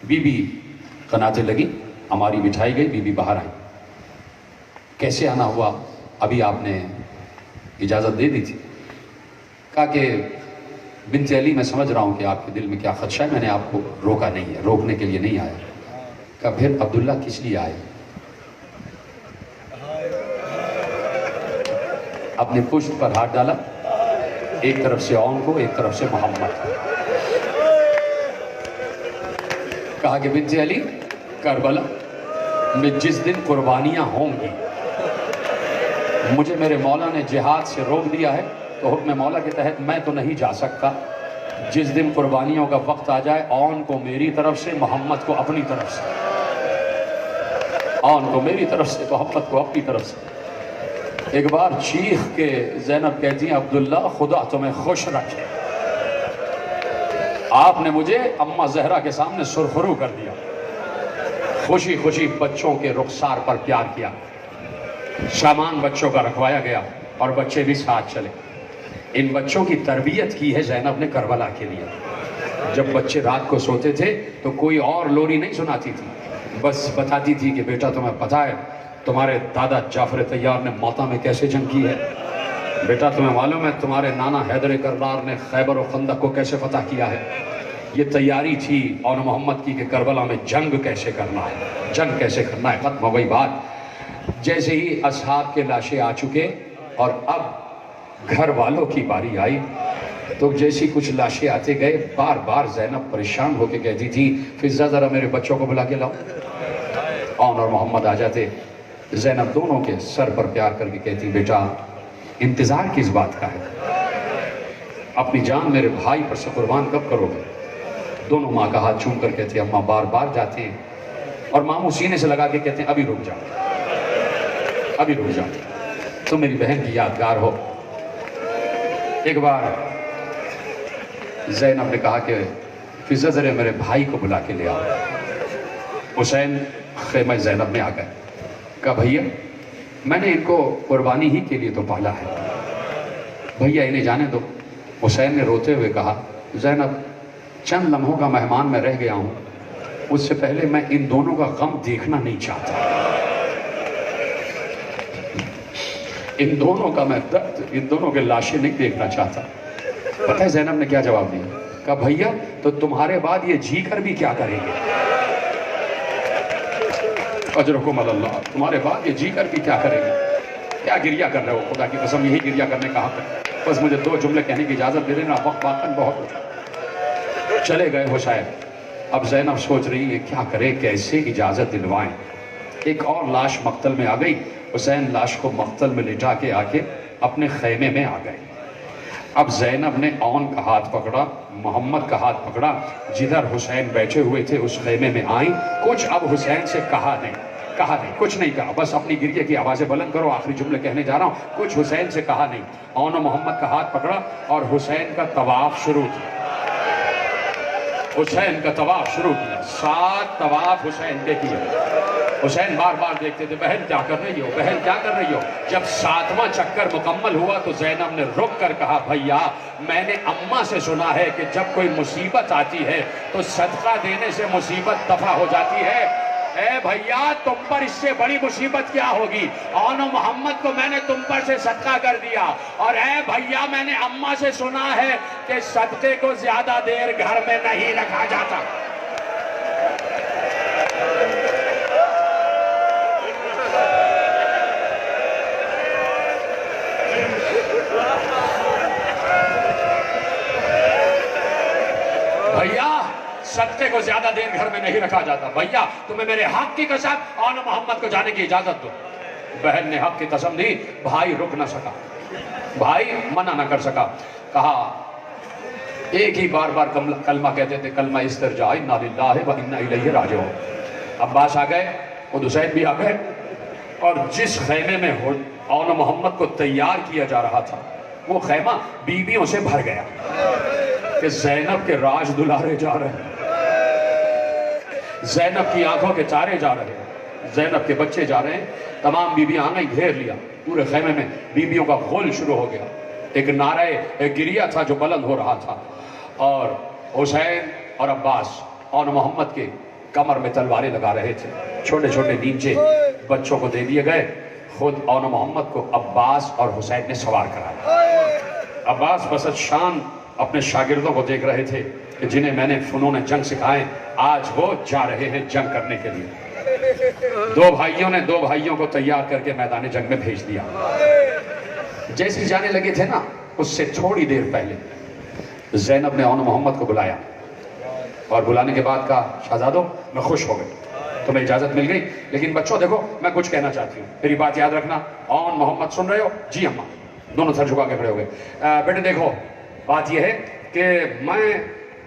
بی بی قناتے لگی، ہماری بٹھائی گئی، بی بی باہر آئی۔ کیسے آنا ہوا؟ ابھی آپ نے اجازت دے دی تھی۔ کہا کہ بنت علی میں سمجھ رہا ہوں کہ آپ کے دل میں کیا خدشہ ہے، میں نے آپ کو روکا نہیں ہے، روکنے کے لیے نہیں آیا۔ کہا پھر عبداللہ کس لیے آئے؟ اپنے پشت پر ہاتھ ڈالا، ایک طرف سے اون کو، ایک طرف سے محمد۔ کہا کہ بنت علی کربلا میں جس دن قربانیاں ہوں گی، مجھے میرے مولا نے جہاد سے روک دیا ہے تو حکم مولا کے تحت میں تو نہیں جا سکتا۔ جس دن قربانیوں کا وقت آ جائے، اون کو میری طرف سے، محمد کو اپنی طرف سے، اون کو میری طرف سے، محمد کو اپنی طرف سے۔ ایک بار چیخ کے زینب کہتی ہیں عبداللہ خدا تمہیں خوش رکھے، آپ نے مجھے اماں زہرا کے سامنے سرخرو کر دیا، خوشی خوشی بچوں کے رخسار پر پیار کیا، سامان بچوں کا رکھوایا گیا اور بچے بھی ساتھ چلے۔ ان بچوں کی تربیت کی ہے زینب نے کربلا کے لیے۔ جب بچے رات کو سوتے تھے تو کوئی اور لوری نہیں سناتی تھی، بس بتاتی تھی کہ بیٹا تمہیں پتہ ہے تمہارے دادا جعفر طیار نے موتا میں کیسے جنگ کی ہے، بیٹا تمہیں معلوم ہے تمہارے نانا حیدر کرار نے خیبر و خندق کو کیسے فتح کیا ہے۔ یہ تیاری تھی اور محمد کی کہ کربلا میں جنگ کیسے کرنا ہے، جنگ کیسے کرنا ہے۔ ختم ہو گئی بات۔ جیسے ہی اصحاب کے لاشیں آ چکے اور اب گھر والوں کی باری آئی تو جیسی کچھ لاشیں آتے گئے، بار بار زینب پریشان ہو کے کہتی تھی فضہ ذرا میرے بچوں کو بلا کے لاؤ۔ اون اور محمد آ جاتے، زینب دونوں کے سر پر پیار کر کے کہتی بیٹا انتظار کس بات کا ہے، اپنی جان میرے بھائی پر سے قربان کب کرو گے؟ دونوں ماں کا ہاتھ چوم کر کہتے ہیں اماں بار بار جاتے ہیں، اور ماموں سینے سے لگا کے کہتے ہیں ابھی رک جاؤ، ابھی رک جاؤ، تم میری بہن کی یادگار ہو۔ ایک بار زینب نے کہا کہ فضہ ذرا میرے بھائی کو بلا کے لے آؤ۔ حسین خیمہ زینب میں آ گئے، کہا بھیا میں نے ان کو قربانی ہی کے لیے تو پالا ہے، بھیا انہیں جانے دو۔ حسین نے روتے ہوئے کہا زینب چند لمحوں کا مہمان میں رہ گیا ہوں، اس سے پہلے میں ان دونوں کا غم دیکھنا نہیں چاہتا، ان دونوں کا میں درد، ان دونوں کے لاشیں نہیں دیکھنا چاہتا۔ پتہ ہے زینب نے کیا جواب دیا؟ کہا بھیا تو تمہارے بعد یہ جی کر بھی کیا کریں گے، اجرکم اللہ، تمہارے بعد یہ جی کر بھی کیا کریں گے، کیا گریہ کر رہے ہو، خدا کی قسم یہی گریہ کرنے کا حق ہے۔ بس مجھے دو جملے کہنے کی اجازت دے دینا، وقت باقاً بہت ہوتا۔ چلے گئے حسین۔ اب زینب سوچ رہی ہے کیا کرے، کیسے اجازت دلوائیں۔ ایک اور لاش مقتل میں آ گئی، حسین لاش کو مقتل میں لٹا کے آ کے اپنے خیمے میں آ گئے۔ اب زینب نے اون کا ہاتھ پکڑا، محمد کا ہاتھ پکڑا، جدھر حسین بیٹھے ہوئے تھے اس خیمے میں آئیں۔ کچھ اب حسین سے کہا نہیں، کچھ نہیں کہا، بس اپنی گریہ کی آوازیں بلند کرو، آخری جملے کہنے جا رہا ہوں، کچھ حسین سے کہا نہیں۔ اون و محمد کا ہاتھ پکڑا اور حسین کا طواف شروع کیا، حسین کا طواف شروع کیا، 7 طواف حسین کے کیے۔ حسین بار بار دیکھتے تھے بہن کیا کر رہی ہو، بہن کیا کر رہی ہو۔ جب 7واں چکر مکمل ہوا تو زینب نے رک کر کہا بھیا میں نے اماں سے سنا ہے کہ جب کوئی مصیبت آتی ہے تو صدقہ دینے سے مصیبت دفع ہو جاتی ہے، اے بھیا تم پر اس سے بڑی مصیبت کیا ہوگی، اون و محمد کو میں نے تم پر سے صدقہ کر دیا، اور اے بھیا میں نے اماں سے سنا ہے کہ صدقے کو زیادہ دیر گھر میں نہیں رکھا جاتا۔ صدقے کو زیادہ دیر گھر میں نہیں رکھا جاتا. بھیا تمہیں میرے حق کی قسم آن محمد کو جانے کی اجازت دو. بہن نے حق کی قسم دی. بھائی رک نہ سکا, بھائی منع نہ کر سکا. کہا ایک ہی بار بار کلمہ کہتے تھے, کلمہ استرجاع انا للہ و انا الیہ راجعون. عباس آ گئے, خود حسین بھی آ گئے, اور جس خیمے میں آن محمد کو تیار کیا جا رہا تھا وہ خیمہ بیویوں سے بھر گیا کہ زینب کے راج دلارے جا رہے ہیں, زینب کی آنکھوں کے تارے جا رہے ہیں, زینب کے بچے جا رہے ہیں. تمام بیویاں آ گئی, گھیر لیا. پورے خیمے میں بیویوں کا غل شروع ہو گیا. ایک نعرہ گریہ تھا جو بلند ہو رہا تھا, اور حسین اور عباس آن محمد کے کمر میں تلواریں لگا رہے تھے. چھوٹے چھوٹے نیچے بچوں کو دے دیے گئے. خود آن محمد کو عباس اور حسین نے سوار کرایا. عباس بسط شان اپنے شاگردوں کو دیکھ رہے تھے کہ جنہیں میں نے فنون جنگ سکھائے, آج وہ جا رہے ہیں جنگ کرنے کے لیے. دو بھائیوں نے دو بھائیوں کو تیار کر کے میدان جنگ میں بھیج دیا. جیسے جانے لگے تھے نا, اس سے تھوڑی دیر پہلے زینب نے آن محمد کو بلایا, اور بلانے کے بعد کہا, شہزادو میں خوش ہو گئی, تمہیں اجازت مل گئی, لیکن بچوں دیکھو میں کچھ کہنا چاہتی ہوں, میری بات یاد رکھنا. آن محمد سن رہے ہو؟ جی اماں. دونوں سر جھکا کے کھڑے ہو گئے. بیٹے دیکھو, بات یہ ہے کہ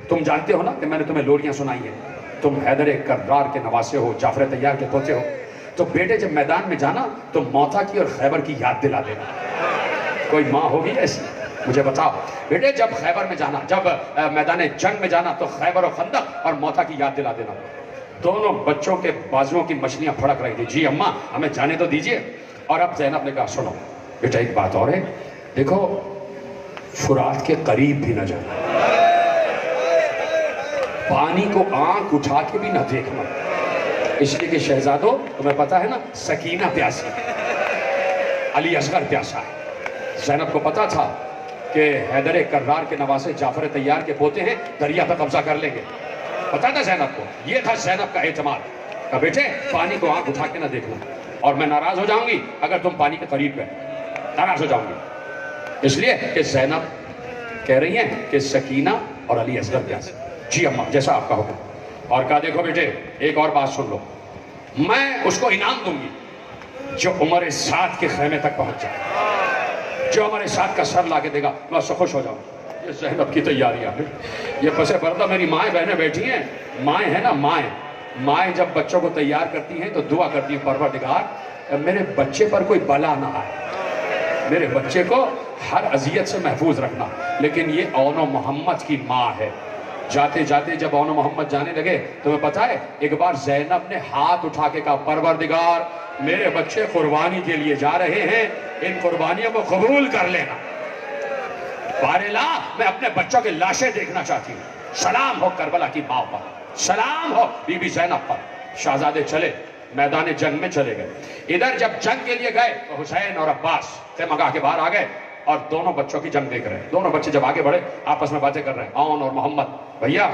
تم جانتے ہو نا کہ میں نے تمہیں لوریاں سنائی ہیں, تم حیدر کرار کے نواسے ہو, جعفر طیار کے پوتے ہو, تو بیٹے جب میدان میں جانا تو موتا کی اور خیبر کی یاد دلا دینا. کوئی ماں ہوگی ایسی؟ مجھے بتاؤ بیٹے, جب خیبر میں جانا, جب میدان جنگ میں جانا تو خیبر و خندق اور موتا کی یاد دلا دینا. دونوں بچوں کے بازوؤں کی مچھلیاں پھڑک رہی تھی. جی اماں ہمیں جانے تو دیجئے. اور اب زینب نے کہا, سنو بیٹا ایک بات اور ہے, دیکھو فرات کے قریب بھی نہ جانا, پانی کو آنکھ اٹھا کے بھی نہ دیکھنا, اس لیے کہ شہزادو تمہیں پتا ہے نا سکینہ پیاسی, علی اصغر پیاسا ہے. زینب کو پتا تھا کہ حیدر کرار کے نواسے جعفر طیار کے پوتے ہیں, دریا پہ قبضہ کر لیں گے. پتا تھا زینب کو, یہ تھا زینب کا اعتماد. کہ بیٹے پانی کو آنکھ اٹھا کے نہ دیکھنا, اور میں ناراض ہو جاؤں گی اگر تم پانی کے قریب گئے, ناراض ہو جاؤں گی. اس لیے کہ زینب کہہ رہی ہیں کہ سکینہ اور علی اصغر پیاسا. جی اماں جیسا آپ کا حکم. اور کہا دیکھو بیٹے ایک اور بات سن لو, میں اس کو انعام دوں گی جو عمر سعد کے خیمے تک پہنچ جائے, جو ہمارے ساتھ کا سر لا کے دے گا, میں اس سے خوش ہو جاؤں. یہ زینب کی تیاریاں ہیں. یہ پسے پردہ میری مائیں بہنیں بیٹھی ہیں, مائیں ہیں نا مائیں, مائیں جب بچوں کو تیار کرتی ہیں تو دعا کرتی ہیں, پروردگار میرے بچے پر کوئی بلا نہ آئے, میرے بچے کو ہر اذیت سے محفوظ رکھنا. لیکن یہ آن محمد کی ماں ہے. جاتے جاتے جب آن محمد جانے لگے, تمہیں پتا ہے ایک بار زینب نے ہاتھ اٹھا کے کہا, پروردگار میرے بچے قربانی کے لیے جا رہے ہیں, ان قربانیوں کو قبول کر لینا. بارلا میں اپنے بچوں کے لاشیں دیکھنا چاہتی ہوں. سلام ہو کربلا کی ماں پر, سلام ہو بی بی زینب پر. شہزادے چلے, میدان جنگ میں چلے گئے. ادھر جب جنگ کے لیے گئے تو حسین اور عباس خیمہ کے باہر آ گئے, اور دونوں بچوں کی جنگ دیکھ رہے ہیں. دونوں بچے جب آگے بڑھے آپس میں باتیں کر رہے ہیں. آن اور محمد, بھیا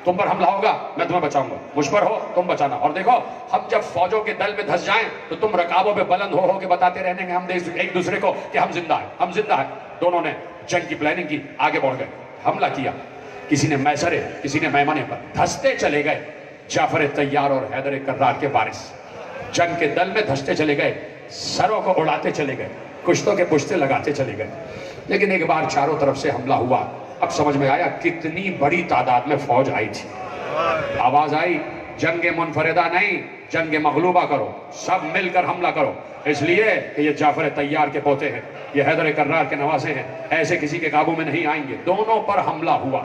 تم پر حملہ ہوگا میں تمہیں بچاؤں گا, مجھ پر ہو تم بچانا. اور دیکھو ہم جب فوجوں کے دل میں دھس جائیں تو تم رکابوں پہ بلند ہو کے بتاتے رہنے گے ہم ایک دوسرے کو کہ ہم زندہ ہیں, ہم زندہ ہیں. دونوں نے جنگ کی پلاننگ کی, آگے بڑھ گئے, حملہ کیا. کسی نے میسرے کسی نے میمنے پر, دھستے چلے گئے. جعفر طیار اور حیدر کرار کے وارث جنگ کے دل میں دھستے چلے گئے, سروں کو اڑاتے چلے گئے, کشتوں کے پشتے لگاتے چلے گئے. لیکن ایک بار چاروں طرف سے حملہ ہوا. اب سمجھ میں آیا کتنی بڑی تعداد میں فوج آئی تھی. آواز آئی, جنگ منفردہ نہیں, جنگ مغلوبہ کرو, سب مل کر حملہ کرو. اس لیے کہ یہ جعفر طیار کے پوتے ہیں, یہ حیدر کرار کے نواسے ہیں, ایسے کسی کے قابو میں نہیں آئیں گے. دونوں پر حملہ ہوا.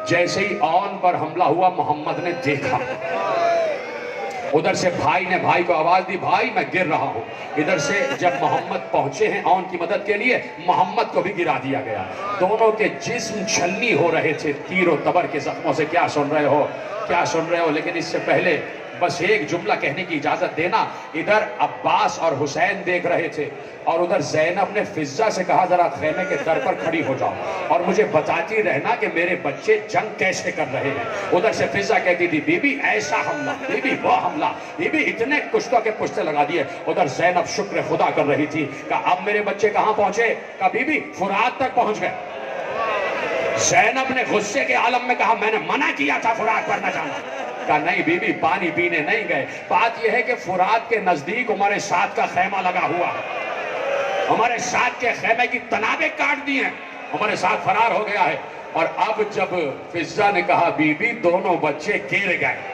جیسے ہی آن پر حملہ ہوا محمد نے دیکھا, ادھر سے بھائی نے بھائی کو آواز دی, بھائی میں گر رہا ہوں. ادھر سے جب محمد پہنچے ہیں آن کی مدد کے لیے, محمد کو بھی گرا دیا گیا. دونوں کے جسم چھلنی ہو رہے تھے تیر و تبر کے زخموں سے. کیا سن رہے ہو, کیا سن رہے ہو. لیکن اس سے پہلے بس ایک جملہ کہنے کی اجازت دینا. ادھر عباس اور حسین دیکھ رہے تھے, اور ادھر زینب نے فضہ سے کہا ذرا خیمے کے در پر کھڑی ہو جاؤ اور مجھے بتاتی رہنا کہ میرے بچے جنگ کیسے کر رہے ہیں. ادھر سے فضہ کہتی تھی, بی بی ایسا حملہ, بی بی وہ حملہ, بی بی اتنے کشتوں کے پشتے لگا دیے. ادھر زینب شکر خدا کر رہی تھی کہ اب میرے بچے کہاں پہنچے, کہ بی بی فرات تک پہنچ گئے. زینب نے غصے کے عالم میں کہا میں نے منع کیا تھا فرات پر نہ جانا. کہا نہیں بی بی پانی پینے نہیں گئے. بات یہ ہے کہ فرات کے نزدیک عمر سعد کا خیمہ لگا ہوا ہے. عمر سعد کے خیمے کی تنابیں کاٹ دی ہیں. عمر سعد فرار ہو گیا ہے. اور اب جب فضہ نے کہا بی بی دونوں بچے گر گئے,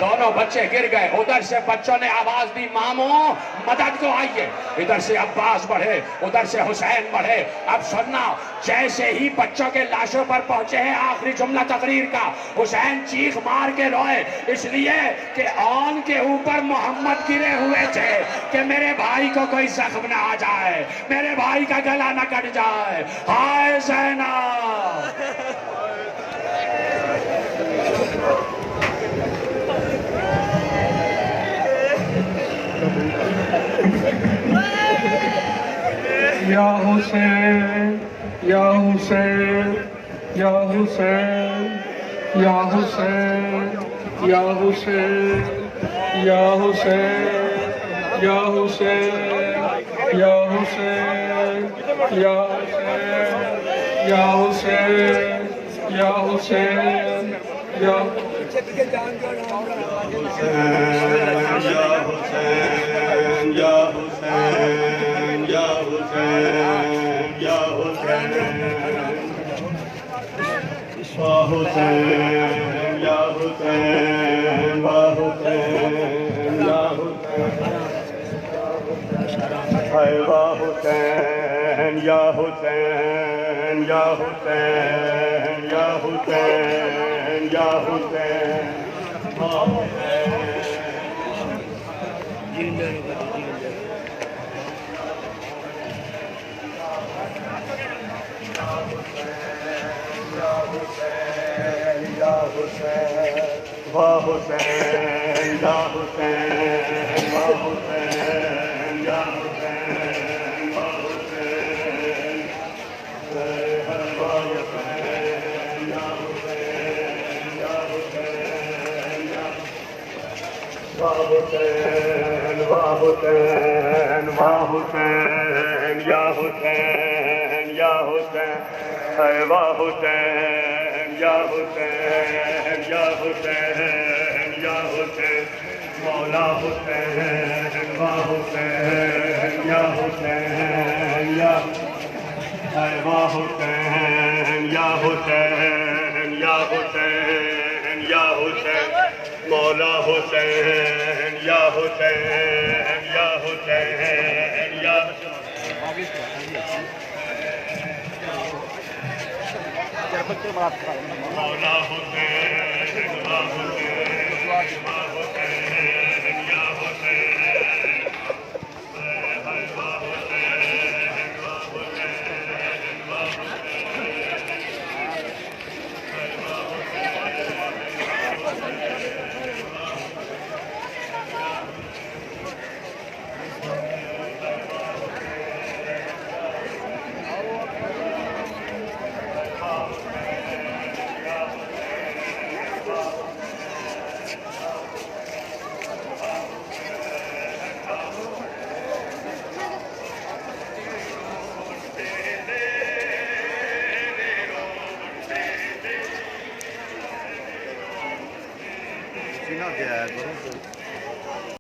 دونوں بچے گر گئے. ادھر سے بچوں نے آواز دی ماموں مدد کو آئیے. ادھر سے عباس بڑھے, ادھر سے حسین بڑھے. اب سننا, جیسے ہی بچوں کے لاشوں پر پہنچے ہیں آخری جملہ تقریر کا, حسین چیخ مار کے روئے, اس لیے کہ آن کے اوپر محمد گرے ہوئے تھے کہ میرے بھائی کو کوئی زخم نہ آ جائے, میرے بھائی کا گلا نہ کٹ جائے. ہائے زینب. یا حسین یا حسین یا حسین یا حسین یا حسین یا حسین یا حسین یا حسین یا حسین یا حسین یا حسین یا Final de água.